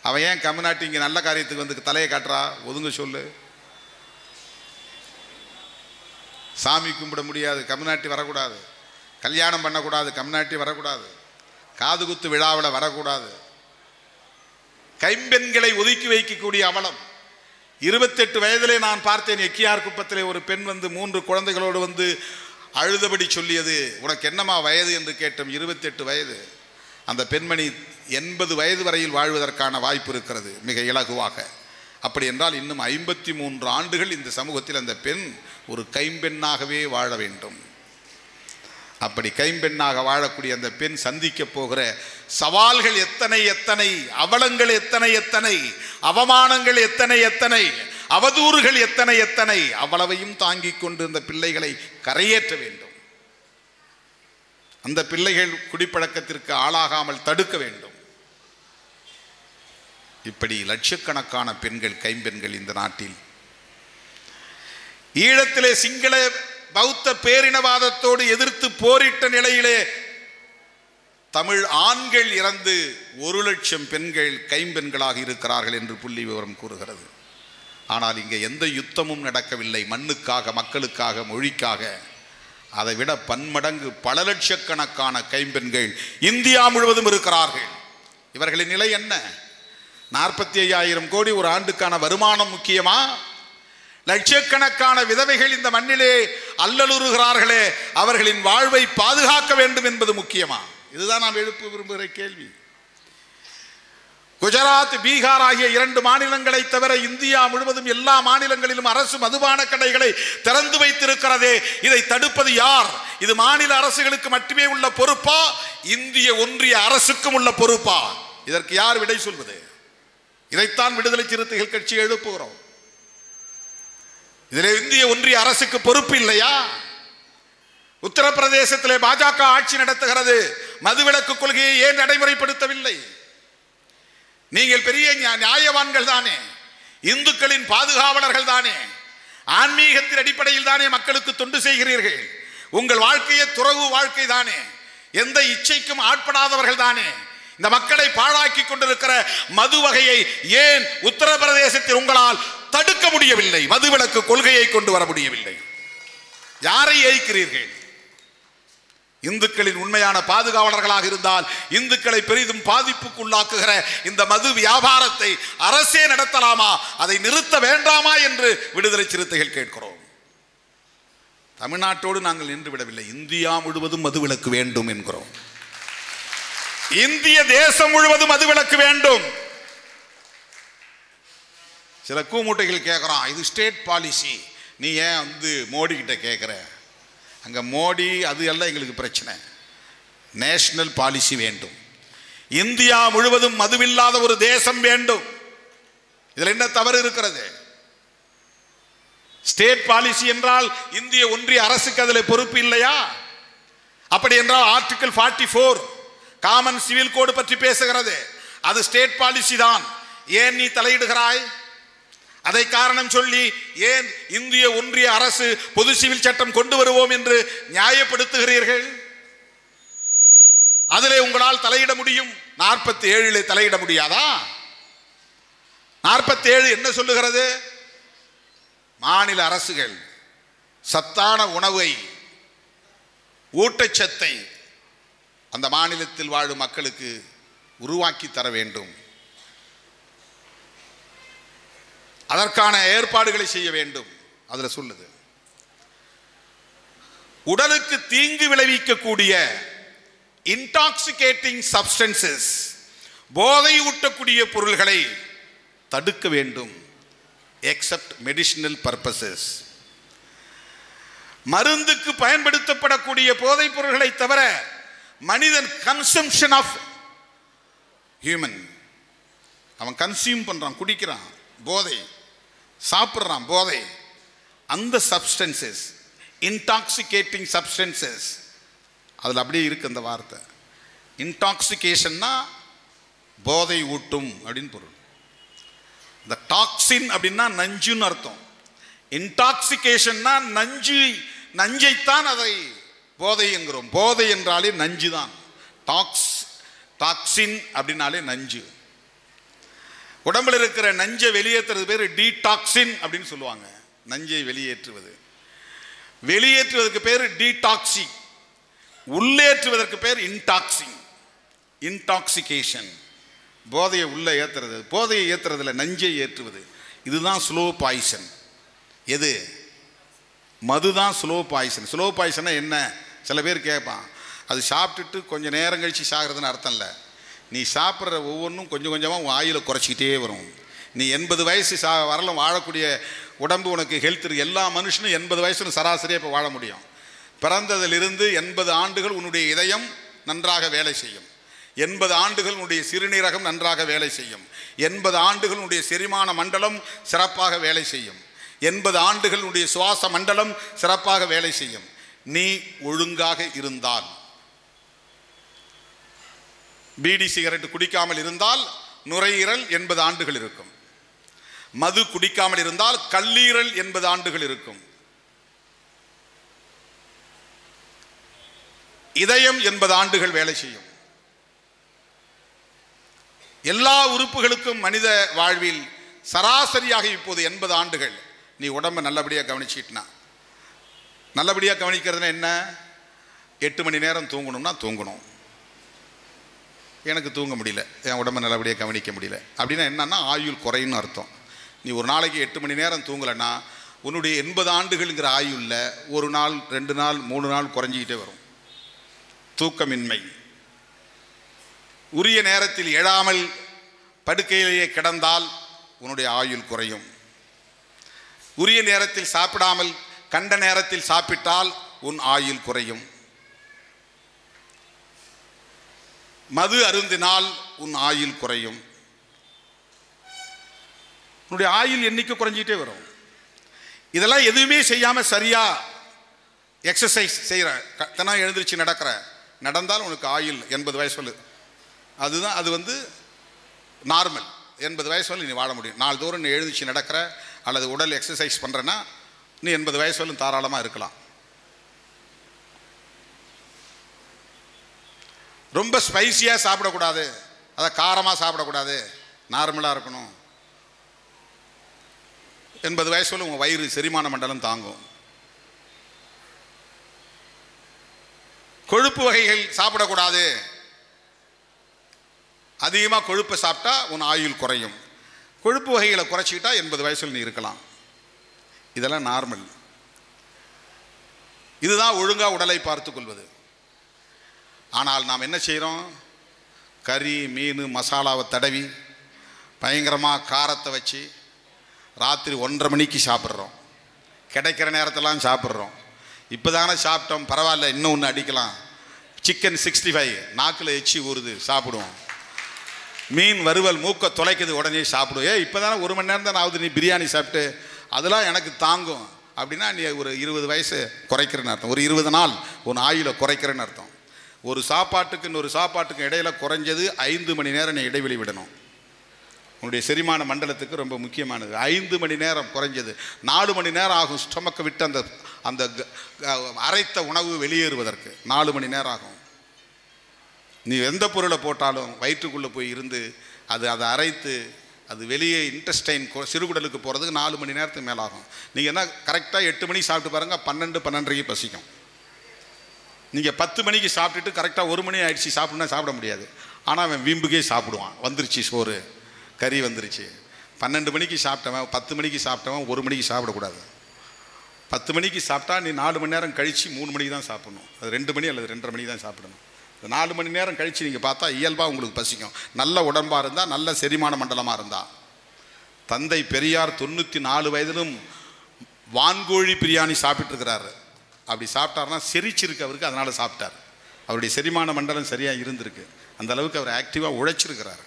அவன் ஏன் கம்முனாட்டி இங்கே நல்ல காரியத்துக்கு தலையை காட்டுறா? ஒதுங்க சொல்லு. சாமி கும்பிட முடியாது, கம்முனாட்டி வரக்கூடாது. கல்யாணம் பண்ணக்கூடாது, கம்முனாட்டி வரக்கூடாது. காது குத்து விழாவில் வரக்கூடாது. கைம்பெண்களை ஒதுக்கி வைக்கக்கூடிய அவலம். 28 வயதிலே நான் பார்த்தேன். எக்கியார் குப்பத்திலே ஒரு பெண் 3 குழந்தைகளோடு அழுதபடி சொல்லியது. உனக்கு என்னம்மா வயது என்று கேட்டோம். 28 வயது. அந்த பெண்மணி 80 வயது வரையில் வாழ்வதற்கான வாய்ப்பு இருக்கிறது மிக இலகுவாக. அப்படி என்றால் இன்னும் 53 ஆண்டுகள் இந்த சமூகத்தில் அந்த பெண் ஒரு கைம்பெண்ணாகவே வாழ வேண்டும். அப்படி கைம்பெண்ணாக வாழக்கூடிய அந்த பெண் சந்திக்க போகிற சவால்கள் எத்தனை, அவலங்கள் எத்தனை, அவமானங்கள் எத்தனை, அவதூறுகள் எத்தனை, அவ்வளவையும் தாங்கிக் கொண்டு இந்த பிள்ளைகளை கரையேற்ற வேண்டும். அந்த பிள்ளைகள் குடிப்பழக்கத்திற்கு ஆளாகாமல் தடுக்க வேண்டும். இப்படி லட்சக்கணக்கான பெண்கள், கைம்பெண்கள் இந்த நாட்டில் ஈழத்திலே சிங்கள பௌத்த பேரினவாதத்தோடு எதிர்த்து போரிட்ட நிலையிலே தமிழ் ஆண்கள் இறந்து 1,00,000 பெண்கள் கைம்பெண்களாக இருக்கிறார்கள் என்று புள்ளி விவரம் கூறுகிறது. ஆனால் இங்கே எந்த யுத்தமும் நடக்கவில்லை. மண்ணுக்காக, மக்களுக்காக, மொழிக்காக. அதை விட பன்மடங்கு பல லட்சக்கணக்கான கைம்பெண்கள் இந்தியா முழுவதும் இருக்கிறார்கள். இவர்களின் நிலை என்ன? 45,000 கோடி ஒரு ஆண்டுக்கான வருமானம் முக்கியமா? லட்சக்கணக்கான விதவைகள் இந்த மண்ணிலே அல்லலுறுகிறார்களே, அவர்களின் வாழ்வை பாதுகாக்க வேண்டும் என்பது முக்கியமா? இதுதான் நாம் எழுப்ப விரும்புகிற கேள்வி. குஜராத், பீகார் ஆகிய 2 மாநிலங்களை தவிர இந்தியா முழுவதும் எல்லா மாநிலங்களிலும் அரசு மதுபான கடைகளை திறந்து வைத்திருக்கிறதே, இதை தடுப்பது யார்? இது மாநில அரசுகளுக்கு மட்டுமே உள்ள பொறுப்பா, இந்திய ஒன்றிய அரசுக்கும் உள்ள பொறுப்பா? இதற்கு யார் விடை சொல்வது? இதைத்தான் விடுதலை சிறுத்தைகள் கட்சி எழுப்புகிறோம். இதில் இந்திய ஒன்றிய அரசுக்கு பொறுப்பு இல்லையா? உத்தரப்பிரதேசத்திலே பாஜக ஆட்சி நடத்துகிறது. மதுவிலக்கு கொள்கையை ஏன் நடைமுறைப்படுத்தவில்லை? நீங்கள் பெரிய நியாயவான்கள் தானே, இந்துக்களின் பாதுகாவலர்கள் தானே, ஆன்மீகத்தின் அடிப்படையில் தானே மக்களுக்கு தொண்டு செய்கிறீர்கள். உங்கள் வாழ்க்கையே துறவு வாழ்க்கை தானே, எந்த இச்சைக்கும் ஆட்படாதவர்கள் தானே. இந்த மக்களை பாழாக்கி கொண்டிருக்கிற மது வகையை ஏன் உத்தரப்பிரதேசத்தில் உங்களால் தடுக்க முடியவில்லை? மதுவிலக்கு கொள்கையை கொண்டு வர முடியவில்லை. யாரை ஏய்க்கிறீர்கள்? இந்துக்களின் உண்மையான பாதுகாவலர்களாக இருந்தால் இந்துக்களை பெரிதும் பாதிப்புக்குள்ளாக்குகிற இந்த மது வியாபாரத்தை அரசே நடத்தலாமா, அதை நிறுத்த வேண்டாமா என்று விடுதலை சிறுத்தைகள் கேட்கிறோம். தமிழ்நாட்டோடு நாங்கள் நின்று விடவில்லை, இந்தியா முழுவதும் மதுவிலக்கு வேண்டும் என்கிறோம். இந்திய தேசம் முழுவதும் மதுவிலக்கு வேண்டும். சில கூமுட்டைகள் கேட்கிறான், இது ஸ்டேட் பாலிசி, நீ ஏன் மோடி கிட்ட கேட்கிற? அங்க மோடி அது எல்லாம் எங்களுக்கு பிரச்சனை. நேஷனல் பாலிசி வேண்டும். இந்தியா முழுவதும் மதுவில்லாத ஒரு தேசம் வேண்டும். இதில் என்ன தவறு இருக்கிறது? ஸ்டேட் பாலிசி என்றால் இந்திய ஒன்றிய அரசுக்கு அதில் பொறுப்பு இல்லையா? அப்படி என்றால் ஆர்டிகிள் 44 காமன் சிவில் கோடு பற்றி பேசுகிறது. அது ஸ்டேட் பாலிசி தான். ஏன் நீ தலையிடுகிறாய்? அதை காரணம் சொல்லி ஏன் இந்திய ஒன்றிய அரசு பொது சிவில் சட்டம் கொண்டு வருவோம் என்று நியாயப்படுத்துகிறீர்கள்? அதிலே உங்களால் தலையிட முடியும், 47 தலையிட முடியாதா? 47 என்ன சொல்லுகிறது? மாநில அரசுகள் சத்தான உணவை, ஊட்டச்சத்தை அந்த மாநிலத்தில் வாழும் மக்களுக்கு உருவாக்கி தர வேண்டும், அதற்கான ஏற்பாடுகளை செய்ய வேண்டும். அதுல சொல்லுது, உடலுக்கு தீங்கு விளைவிக்கக்கூடிய இன்டாக்சிகேட்டிங் சப்ஸ்டன்சஸ், போதை ஊட்டக்கூடிய பொருள்களை தடுக்க வேண்டும், எக்ஸப்ட் மெடிசினல் பர்பசஸ். மருந்துக்கு பயன்படுத்தப்படக்கூடிய போதைப் பொருள்களை தவிர மனிதன் கன்சம்ஷன் ஆஃப் ஹியூமன், அவன் கன்சியூம் பண்றான், குடிக்கிறான், போதை சாப்பிட்றான், போதை, அந்த சப்ஸ்டன்சஸ், இன்டாக்சிகேட்டிங் சப்ஸ்டன்சஸ், அதில் அப்படியே இருக்கு அந்த வார்த்தை. இன்டாக்சிகேஷன்னா போதை ஊட்டும் அப்படின்னு பொருள். இந்த டாக்ஸின் அப்படின்னா நஞ்சுன்னு அர்த்தம். இன்டாக்சிகேஷன்னா நஞ்சைத்தான் அதை போதை என்கிறோம். போதை என்றாலே நஞ்சு தான். டாக்ஸின் அப்படின்னாலே நஞ்சு. உடம்புல இருக்கிற நஞ்சை வெளியேற்றுறது பேர் டீடாக்சின் அப்படின்னு சொல்லுவாங்க. நஞ்சை வெளியேற்றுவது, வெளியேற்றுவதற்கு பேர் டீடாக்சி, உள்ளேற்றுவதற்கு பேர் இன்டாக்சிங், இன்டாக்சிகேஷன். போதையை உள்ள ஏற்றுறது, போதையை ஏற்றுறதுல நஞ்சை ஏற்றுவது, இதுதான் ஸ்லோ பாய்சன். எது? மதுதான் ஸ்லோ பாய்சன். ஸ்லோ பாய்சன்னா என்ன? சில பேர் கேட்பான், அது சாப்பிட்டுட்டு கொஞ்சம் நேரம் கழித்து சாகிறதுன்னு அர்த்தம் இல்லை. நீ சாப்பிட்ற ஒவ்வொன்றும் கொஞ்சம் கொஞ்சமாக உன் ஆயுளை குறைச்சிக்கிட்டே வரும். நீ 80 வயசு வரலாம் வாழக்கூடிய உடம்பு உனக்கு ஹெல்த் இருக்கு. எல்லா மனுஷனும் 80 வயசுன்னு சராசரியாக இப்போ வாழ முடியும். பிறந்ததிலிருந்து 80 ஆண்டுகள் உன்னுடைய இதயம் நன்றாக வேலை செய்யும், 80 ஆண்டுகள் உன்னுடைய சிறுநீரகம் நன்றாக வேலை செய்யும், 80 ஆண்டுகள் உன்னுடைய செரிமான மண்டலம் சிறப்பாக வேலை செய்யும், 80 ஆண்டுகள் உன்னுடைய சுவாச மண்டலம் சிறப்பாக வேலை செய்யும். நீ ஒழுங்காக இருந்தால், பீடி சிகரெட் குடிக்காமல் இருந்தால் நுரையீரல் 80 ஆண்டுகள் இருக்கும். மது குடிக்காமல் இருந்தால் கல்லீரல் 80 ஆண்டுகள் இருக்கும். இதயம் 80 ஆண்டுகள் வேலை செய்யும். எல்லா உறுப்புகளுக்கும் மனித வாழ்வில் சராசரியாக இப்போது 80 ஆண்டுகள். நீ உடம்பை நல்லபடியாக கவனிச்சிட்டுனா, நல்லபடியாக கவனிக்கிறதுனா என்ன? 8 மணி நேரம் தூங்கணும்னா தூங்கணும். எனக்கு தூங்க முடியல, என் உடம்பை நல்லபடியாக கவனிக்க முடியல அப்படின்னா என்னன்னா ஆயுள் குறைன்னு அர்த்தம். நீ ஒரு நாளைக்கு 8 மணி நேரம் தூங்கலைன்னா உன்னுடைய 80 ஆண்டுகள்ங்கிற ஆயுளில் 1 நாள் 2 நாள் 3 நாள் குறைஞ்சிக்கிட்டே வரும். தூக்கமின்மை, உரிய நேரத்தில் எழாமல் படுக்கையிலேயே கிடந்தால் உன்னுடைய ஆயுள் குறையும். உரிய நேரத்தில் சாப்பிடாமல் கண்ட நேரத்தில் சாப்பிட்டால் உன் ஆயுள் குறையும். மது அருந்தினால் உன் ஆயுள் குறையும். உன்னுடைய ஆயுள் எண்ணிக்கை குறைஞ்சிட்டே வரும். இதெல்லாம் எதுவுமே செய்யாமல் சரியா எக்ஸசைஸ் செய்கிற, தினம் எழுந்திரிச்சு நடந்தால் உனக்கு ஆயுள் 80 வயசு சொல்லு. அதுதான் அது நார்மல். 80 வயசு வரலும் நீ வாழ முடியும். நாள்தோறும் நீ எழுந்திரிச்சு நடக்கிற அல்லது உடல் எக்ஸசைஸ் பண்ணுறேன்னா நீ 80 வயசு வரலும் தாராளமாக இருக்கலாம். ரொம்ப ஸ்பைசியாக சாப்பிடக்கூடாது, அதை காரமாக சாப்பிடக்கூடாது, நார்மலாக இருக்கணும். 80 வயசு வரலும் உங்கள் வயிறு செரிமான மண்டலம் தாங்கும். கொழுப்பு வகைகள் சாப்பிடக்கூடாது, அதிகமாக கொழுப்பை சாப்பிட்டா உன் ஆயுள் குறையும். கொழுப்பு வகைகளை குறைச்சிக்கிட்டா 80 வயசில் நீ இருக்கலாம். இதெல்லாம் நார்மல். இதுதான் ஒழுங்காக உடலை பார்த்து கொள்வது. ஆனால் நாம் என்ன செய்கிறோம்? கறி மீன் மசாலாவை தடவி பயங்கரமாக காரத்தை வச்சு ராத்திரி 1:30 மணிக்கு சாப்பிட்றோம். கிடைக்கிற நேரத்தெல்லாம் சாப்பிட்றோம். இப்போ தானே சாப்பிட்டோம், பரவாயில்ல இன்னும் ஒன்று அடிக்கலாம். சிக்கன் 65 நாக்கில் எச்சி ஊறுது, சாப்பிடுவோம். மீன் வறுவல் மூக்க தொலைக்குது, உடனே சாப்பிடுவோம். இப்போ தானே 1 மணி நேரம் தான் ஆகுது, நீ பிரியாணி சாப்பிட்டு அதெல்லாம் எனக்கு தாங்கும் அப்படின்னா நீ ஒரு 20 வயசு குறைக்கிறேன்னு அர்த்தம். ஒரு 20 நாள் உன் ஆயுளை குறைக்கிறேன்னு அர்த்தம். ஒரு சாப்பாட்டுக்கு இன்னொரு சாப்பாட்டுக்கு இடையில குறைஞ்சது 5 மணி நேரம் நீ இடைவெளி விடணும். உன்னுடைய செரிமான மண்டலத்துக்கு ரொம்ப முக்கியமானது. 5 மணி நேரம் குறைஞ்சது. 4 மணி நேரம் ஆகும் ஸ்டொமக்கை விட்டு அந்த அந்த அரைத்த உணவு வெளியேறுவதற்கு 4 மணி நேரம் ஆகும். நீ எந்த பொருளை போட்டாலும் வயிற்றுக்குள்ளே போய் இருந்து அதை அரைத்து அது வெளியே இன்டெஸ்டைன் சிறுகுடலுக்கு போகிறதுக்கு 4 மணி நேரத்துக்கு மேலே ஆகும். நீங்கள் என்ன கரெக்டாக 8 மணிக்கு சாப்பிட்டு பாருங்கள், 12-12:30 பசிக்கும். நீங்கள் 10 மணிக்கு சாப்பிட்டுட்டு கரெக்டாக 1 மணி ஆயிடுச்சு சாப்பிட்ணுன்னா சாப்பிட முடியாது. ஆனால் அவன் வீம்புக்கே சாப்பிடுவான். வந்துருச்சு சோறு, கறி வந்துருச்சு. 12 மணிக்கு சாப்பிட்டவன் 10 மணிக்கு சாப்பிட்டவன் 1 மணிக்கு சாப்பிடக்கூடாது. 10 மணிக்கு சாப்பிட்டா நீ 4 மணி நேரம் கழித்து 3 மணிக்கு தான் சாப்பிடணும். அது 2 மணி அல்லது 2:30 மணிக்கு தான் சாப்பிடணும். 4 மணி நேரம் கழித்து நீங்கள் பார்த்தா இயல்பாக உங்களுக்கு பசிக்கும். நல்ல உடம்பாக இருந்தால், நல்ல செரிமான மண்டலமாக இருந்தால். தந்தை பெரியார் 94 வயதிலும் வான்கோழி பிரியாணி சாப்பிட்டுருக்கிறாரு. அப்படி சாப்பிட்டாருன்னா செரிச்சிருக்கு அவருக்கு, அதனால் சாப்பிட்டார். அவருடைய செரிமான மண்டலம் சரியாக இருந்திருக்கு. அந்த அளவுக்கு அவர் ஆக்டிவாக உழைச்சிருக்கிறார்.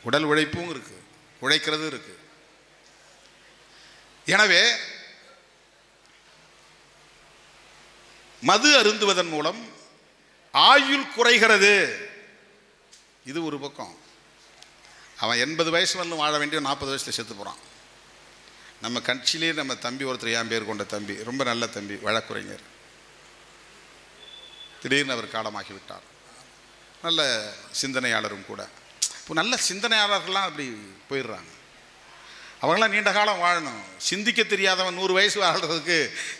உடல் உழைப்பும் இருக்குது, உழைக்கிறதும் இருக்குது. எனவே மது அருந்துவதன் மூலம் ஆயுள் குறைகிறது. இது ஒரு பக்கம். அவன் 80 வயசு வரலும் வாழ வேண்டிய 40 வயசில் செத்து போகிறான். நம்ம கட்சியிலே நம்ம தம்பி ஒருத்தர், என் பேர் கொண்ட தம்பி, ரொம்ப நல்ல தம்பி, வழக்குரைஞர். திடீர்னு அவர் காலமாகி விட்டார். நல்ல சிந்தனையாளரும் கூட. இப்போ நல்ல சிந்தனையாளர்கள்லாம் அப்படி போயிடுறாங்க. அவங்களாம் நீண்ட காலம் வாழணும். சிந்திக்க தெரியாதவன் 100 வயசு வாழ்கிறதுக்கு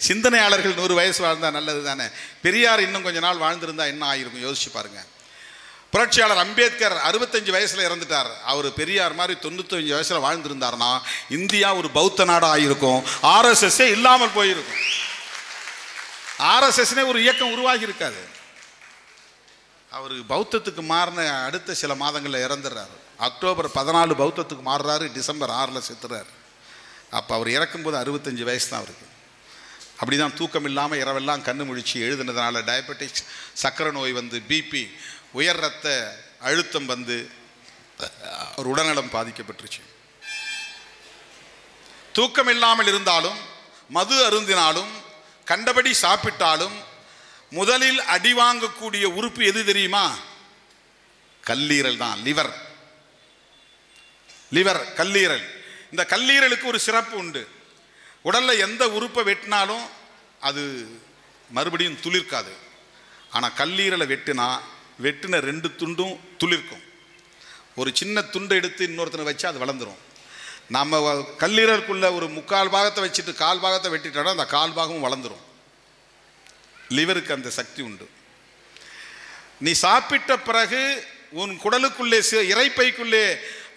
சிந்தனையாளர்கள் 100 வயசு வாழ்ந்தால் நல்லது தானே. பெரியார் இன்னும் கொஞ்ச நாள் வாழ்ந்திருந்தா என்ன ஆகிருக்கும் யோசிச்சு பாருங்க. புரட்சியாளர் அம்பேத்கர் 65 வயசில் இறந்துட்டார். அவர் பெரியார் மாதிரி 95 வயசில் வாழ்ந்திருந்தார்னா இந்தியா ஒரு பௌத்த நாடாக ஆகியிருக்கும். ஆர்எஸ்எஸ்ஸே இல்லாமல் போயிருக்கும். ஆர்எஸ்எஸ்னே ஒரு இயக்கம் உருவாகி இருக்காது. அவர் பௌத்தத்துக்கு மாறின அடுத்த சில மாதங்களில் இறந்துடுறாரு. அக்டோபர் 14 பௌத்தத்துக்கு மாறுறாரு, டிசம்பர் 6 செத்துறாரு. அப்போ அவர் இறக்கும்போது 65 வயசு தான் அவருக்கு. அப்படி தான் தூக்கம் இல்லாமல் இரவெல்லாம் கண்ணு முழிச்சு எழுதுனதுனால டயபெட்டிக்ஸ், சக்கரை நோய் பிபி, உயர் ரத்த அழுத்தம் ஒரு உடல்நலம் பாதிக்கப்பட்டுருச்சு. தூக்கம் இல்லாமல் இருந்தாலும், மது அருந்தினாலும், கண்டபடி சாப்பிட்டாலும் முதலில் அடி வாங்கக்கூடிய உறுப்பு எது தெரியுமா? கல்லீரல் தான். லிவர், கல்லீரல். இந்த கல்லீரலுக்கு ஒரு சிறப்பு உண்டு. உடல்ல எந்த உறுப்பை வெட்டினாலும் அது மறுபடியும் துளிர்க்காது. ஆனால் கல்லீரலை வெட்டின 2 துண்டும் துளிர்க்கும். ஒரு சின்ன துண்டை எடுத்து இன்னொருத்தனை வச்சு அது வளர்ந்துடும். நம்ம கல்லீரலுக்குள்ள ஒரு 3/4 பாகத்தை வச்சுட்டு 1/4 பாகத்தை வெட்டிட்டோம்னா அந்த 1/4 பாகமும் வளர்ந்துடும். லிவருக்கு அந்த சக்தி உண்டு. நீ சாப்பிட்ட பிறகு உன் குடலுக்குள்ளே இரைப்பைக்குள்ளே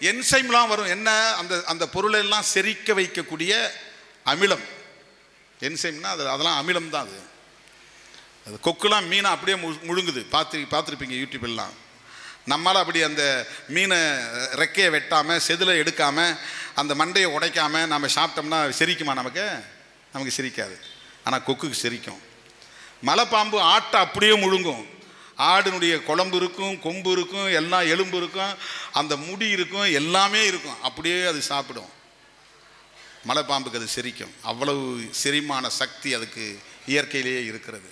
என்சைம்லாம் வரும். என்ன? அந்த அந்த பொருளெல்லாம் செரிக்க வைக்கக்கூடிய அமிலம். என்சைம்னா அதெல்லாம் அமிலம் தான். அது கொக்குலாம் மீனை அப்படியே முழுங்குது. பார்த்துருப்பீங்க யூடியூப்லாம். நம்மளால் அப்படி அந்த மீனை ரெக்கையை வெட்டாமல் செதில் எடுக்காமல் அந்த மண்டையை உடைக்காமல் நம்ம சாப்பிட்டோம்னா செரிக்குமா? நமக்கு செரிக்காது. ஆனால் கொக்குக்கு செரிக்கும். மலைப்பாம்பு ஆட்டை அப்படியே முழுங்கும். ஆடினுடைய குழம்பு இருக்கும், கொம்பு இருக்கும், எல்லாம் எலும்பு இருக்கும், அந்த முடி இருக்கும், எல்லாமே இருக்கும். அப்படியே அது சாப்பிடும். மலைப்பாம்புக்கு அது செரிக்கும். அவ்வளவு செரிமான சக்தி அதுக்கு இயற்கையிலேயே இருக்கிறது.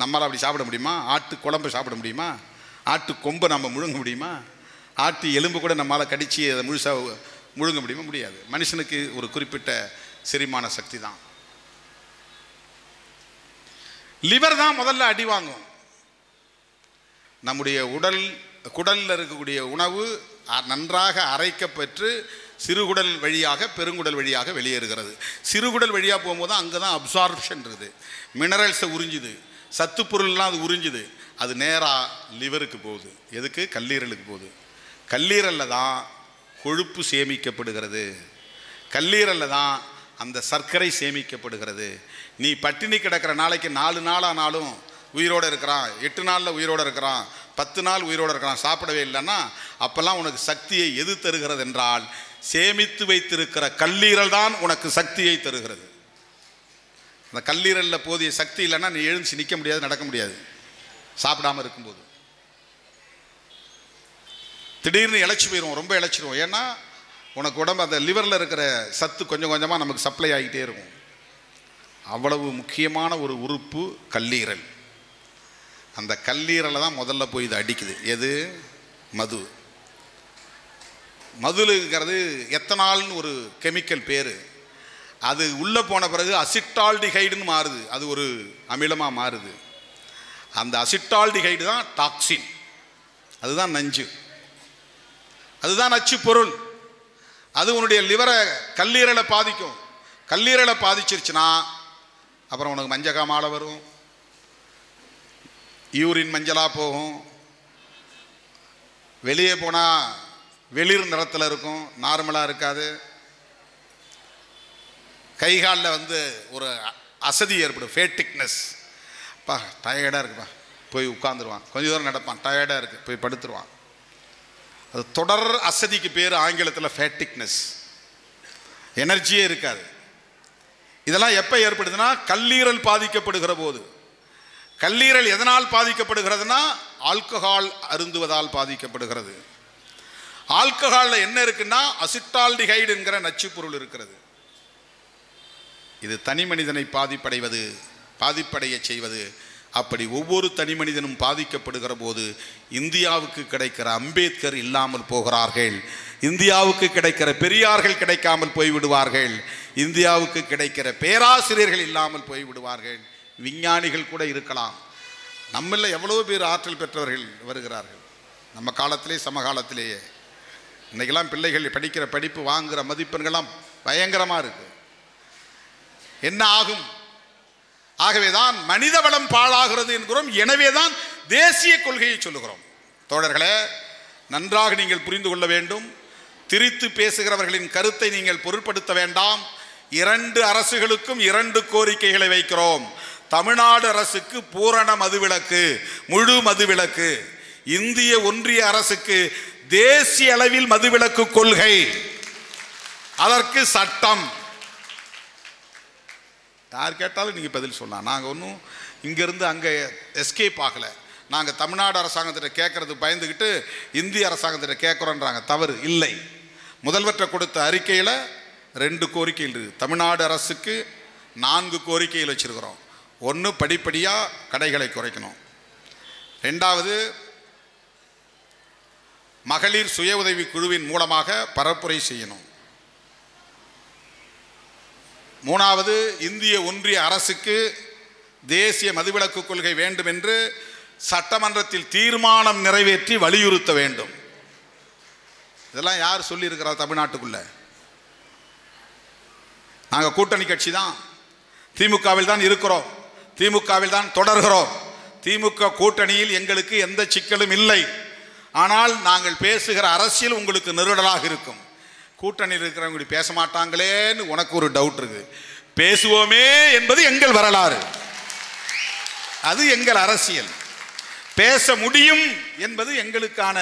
நம்மளால் அப்படி சாப்பிட முடியுமா? ஆட்டு குழம்பை சாப்பிட முடியுமா? ஆட்டு கொம்பை நம்ம முழுங்க முடியுமா? ஆட்டு எலும்பு கூட நம்மளால் கடித்து அதை முழுசாக முழுங்க முடியுமா? முடியாது. மனுஷனுக்கு ஒரு குறிப்பிட்ட செரிமான சக்தி தான். லிவர் தான் முதல்ல அடி வாங்கும். நம்முடைய குடலில் இருக்கக்கூடிய உணவு நன்றாக அரைக்கப்பெற்று சிறுகுடல் வழியாக பெருங்குடல் வழியாக வெளியேறுகிறது. சிறுகுடல் வழியாக போகும்போது அங்கே தான் அப்சார்ப்ஷன் இருக்குது. மினரல்ஸை உறிஞ்சுது, சத்து பொருள்லாம் அது உறிஞ்சுது. அது நேராக லிவருக்கு போகுது. எதுக்கு? கல்லீரலுக்கு போகுது. கல்லீரலில் தான் கொழுப்பு சேமிக்கப்படுகிறது. கல்லீரலில் தான் அந்த சர்க்கரை சேமிக்கப்படுகிறது. நீ பட்டினி கிடக்கிற நாளைக்கு 4 நாள் ஆனாலும் உயிரோடு இருக்கிறான், 8 நாளில் உயிரோடு இருக்கிறான், 10 நாள் உயிரோடு இருக்கிறான், சாப்பிடவே இல்லைன்னா அப்போல்லாம் உனக்கு சக்தியை எது தருகிறது என்றால் சேமித்து வைத்திருக்கிற கல்லீரல் தான் உனக்கு சக்தியை தருகிறது. அந்த கல்லீரலில் போதிய சக்தி இல்லைன்னா நீ எழுந்து நிற்க முடியாது, நடக்க முடியாது. சாப்பிடாமல் இருக்கும்போது திடீர்னு இழைச்சி போயிடுவோம், ரொம்ப இழைச்சிடுவோம். ஏன்னா உனக்கு உடம்பு அந்த லிவரில் இருக்கிற சத்து கொஞ்சம் கொஞ்சமாக நமக்கு சப்ளை ஆகிட்டே இருக்கும். அவ்வளவு முக்கியமான ஒரு உறுப்பு கல்லீரல். அந்த கல்லீரலை தான் முதல்ல போய் இது அடிக்குது. எது? மது. மதுலுங்கிறது எத்தனால்னு ஒரு கெமிக்கல் பேர். அது உள்ளே போன பிறகு அசிட்டால்டிஹைடுன்னு மாறுது. அது ஒரு அமிலமாக மாறுது. அந்த அசிட்டால்டிஹைடு தான் டாக்ஸின். அதுதான் நஞ்சு, அதுதான் நச்சு பொருள். அது உன்னுடைய லிவரை கல்லீரலை பாதிக்கும். கல்லீரலை பாதிச்சிருச்சுன்னா அப்புறம் உனக்கு மஞ்சள் காமாலை வரும், யூரின் மஞ்சளாக போகும், வெளியே போனால் வெளிர் நிறத்தில் இருக்கும், நார்மலாக இருக்காது. கை காலில் ஒரு அசதி ஏற்படும், ஃபேட்டிக்னஸ். அப்பா டயர்டாக இருக்குப்பா, போய் உட்காந்துருவான். கொஞ்சம் தூரம் நடப்பான், டயர்டாக இருக்குது, போய் படுத்துருவான். அது தொடர் அசதிக்கு பேர் ஆங்கிலத்தில் ஃபேட்டிக்னஸ். எனர்ஜியே இருக்காது. இதெல்லாம் எப்போ ஏற்படுதுன்னா கல்லீரல் பாதிக்கப்படுகிற போது. கல்லீரல் எதனால் பாதிக்கப்படுகிறதுனா ஆல்கஹால் அருந்துவதால் பாதிக்கப்படுகிறது. ஆல்கஹாலில் என்ன இருக்குன்னா அசிட்டால்டிஹைடு என்கிற நச்சு பொருள் இருக்கிறது. இது தனி மனிதனை பாதிப்படைய செய்வது. அப்படி ஒவ்வொரு தனி மனிதனும் பாதிக்கப்படுகிற போது இந்தியாவுக்கு கிடைக்கிற அம்பேத்கர் இல்லாமல் போகிறார்கள், இந்தியாவுக்கு கிடைக்கிற பெரியார்கள் கிடைக்காமல் போய்விடுவார்கள், இந்தியாவுக்கு கிடைக்கிற பேராசிரியர்கள் இல்லாமல் போய்விடுவார்கள், விஞ்ஞானிகள் கூட இருக்கலாம். நம்மள எவ்வளோ பேர் ஆற்றல் பெற்றவர்கள் வருகிறார்கள் நம்ம காலத்திலே, சமகாலத்திலேயே. இன்றைக்கெல்லாம் பிள்ளைகள் படிக்கிற படிப்பு, வாங்குகிற மதிப்பெண்கள்லாம் பயங்கரமாக இருக்கு. என்ன ஆகும்? ஆகவேதான் மனித வளம் பாழாகிறது என்கிறோம். எனவேதான் தேசிய கொள்கையை சொல்லுகிறோம். தோழர்களே, நன்றாக நீங்கள் புரிந்து கொள்ள வேண்டும். திரித்து பேசுகிறவர்களின் கருத்தை நீங்கள் பொருட்படுத்த வேண்டாம். 2 அரசுகளுக்கும் 2 கோரிக்கைகளை வைக்கிறோம். தமிழ்நாடு அரசுக்கு பூரண மதுவிலக்கு, முழு மதுவிலக்கு. இந்திய ஒன்றிய அரசுக்கு தேசிய அளவில் மதுவிலக்கு கொள்கை, அதற்கு சட்டம். யார் கேட்டாலும் நீங்கள் பதில் சொல்லலாம். நாங்கள் ஒன்றும் இங்கேருந்து அங்கே எஸ்கேப் ஆகலை. நாங்கள் தமிழ்நாடு அரசாங்கத்திட்ட கேட்கறது பயந்துக்கிட்டு இந்திய அரசாங்கத்திட்ட கேட்குறோன்றாங்க. தவறு இல்லை. முதல்வற்றை கொடுத்த அறிக்கையில் 2 கோரிக்கைகள் இருக்குது. தமிழ்நாடு அரசுக்கு 4 கோரிக்கைகள் வச்சுருக்கிறோம். 1, படிப்படியாக கடைகளை குறைக்கணும். 2வது, மகளிர் சுய உதவி குழுவின் மூலமாக பரப்புரை செய்யணும். 3வது, இந்திய ஒன்றிய அரசுக்கு தேசிய மதுவிலக்கு கொள்கை வேண்டும் என்று சட்டமன்றத்தில் தீர்மானம் நிறைவேற்றி வலியுறுத்த வேண்டும். இதெல்லாம் யார் சொல்லியிருக்கிறா? தமிழ்நாட்டுக்குள்ள நாங்கள் கூட்டணி கட்சி தான், திமுகவில் தான் இருக்கிறோம், திமுகவில் தான் தொடர்கிறோம். திமுக கூட்டணியில் எங்களுக்கு எந்த சிக்கலும் இல்லை. ஆனால் நாங்கள் பேசுகிற அரசியல் உங்களுக்கு நெருடலாக இருக்கும். கூட்டணியில் இருக்கிறவங்க பேச மாட்டாங்களேன்னு உனக்கு ஒரு டவுட் இருக்கு. பேசுவோமே என்பது எங்கள் வரலாறு, அது எங்கள் அரசியல். பேச முடியும் என்பது எங்களுக்கான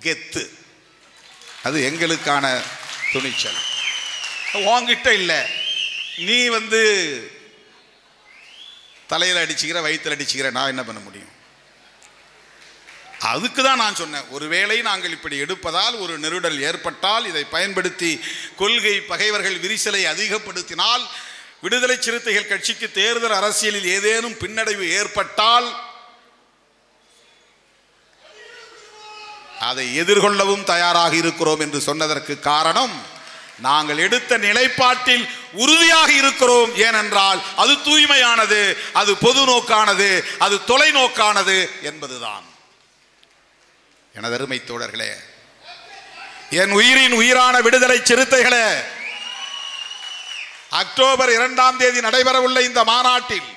கெத்து, அது எங்களுக்கான துணிச்சல். உன்கிட்ட இல்லை. நீ தலையில் அடிச்சுக்கிற, வயிற்றில் அடிச்சுக்கிற, நான் என்ன பண்ண முடியும்? அதுக்கு தான் நான் சொன்னேன், ஒருவேளை நாங்கள் இப்படி எடுப்பதால் ஒரு நெருடல் ஏற்பட்டால், இதை பயன்படுத்தி கொள்கை பகைவர்கள் விரிசலை அதிகப்படுத்தினால், விடுதலை சிறுத்தைகள் கட்சிக்கு தேர்தல் அரசியலில் ஏதேனும் பின்னடைவு ஏற்பட்டால் அதை எதிர்கொள்ளவும் தயாராக இருக்கிறோம் என்று சொன்னதற்கு காரணம், நாங்கள் எடுத்த நிலைப்பாட்டில் உறுதியாக இருக்கிறோம். ஏனென்றால் அது தூய்மையானது, அது பொது நோக்கானது, அது தொலைநோக்கானது என்பதுதான். எனது அருமை தோழர்களே, என் உயிரின் உயிரான விடுதலை சிறுத்தைகளே, அக்டோபர் 2ஆம் தேதி நடைபெறவுள்ள இந்த மாநாட்டில்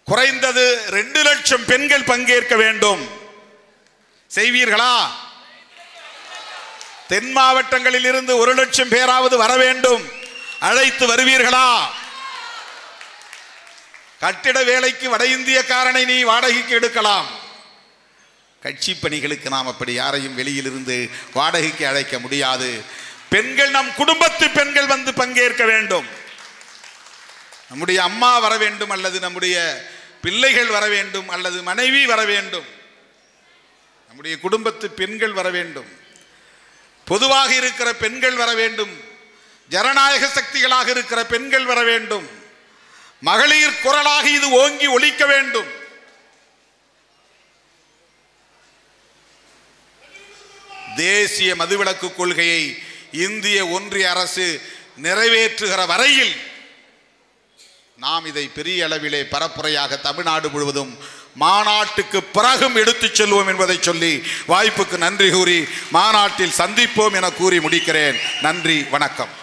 குறைந்தது 2 லட்சம் பெண்கள் பங்கேற்க வேண்டும். செய்வீர்களா? தென் மாவட்டங்களில் இருந்து 1 லட்சம் பேராவது வர வேண்டும். அழைத்து வருவீர்களா? கட்டிட வேலைக்கு வட இந்தியக்காரனை நீ வாடகைக்கு எடுக்கலாம். கட்சி பணிகளுக்கு நாம் அப்படி யாரையும் வெளியிலிருந்து வாடகைக்கு அழைக்க முடியாது. பெண்கள், நம் குடும்பத்து பெண்கள் பங்கேற்க வேண்டும். நம்முடைய அம்மா வர வேண்டும், அல்லது நம்முடைய பிள்ளைகள் வர வேண்டும், அல்லது மனைவி வர வேண்டும். நம்முடைய குடும்பத்து பெண்கள் வர வேண்டும். பொதுவாக இருக்கிற பெண்கள் வர வேண்டும். ஜனநாயக சக்திகளாக இருக்கிற பெண்கள் வர வேண்டும். மகளிர் குரலாக இது ஓங்கி ஒலிக்க வேண்டும். தேசிய மதுவிலக்கு கொள்கையை இந்திய ஒன்றிய அரசு நிறைவேற்றுகிற வரையில் நாம் இதை பெரிய அளவிலே பரப்புரையாக தமிழ்நாடு முழுவதும் மாநாட்டுக்கு பிறகும் எடுத்துச் செல்வோம் என்பதை சொல்லி வாய்ப்புக்கு நன்றி கூறி மாநாட்டில் சந்திப்போம் என கூறி முடிக்கிறேன். நன்றி, வணக்கம்.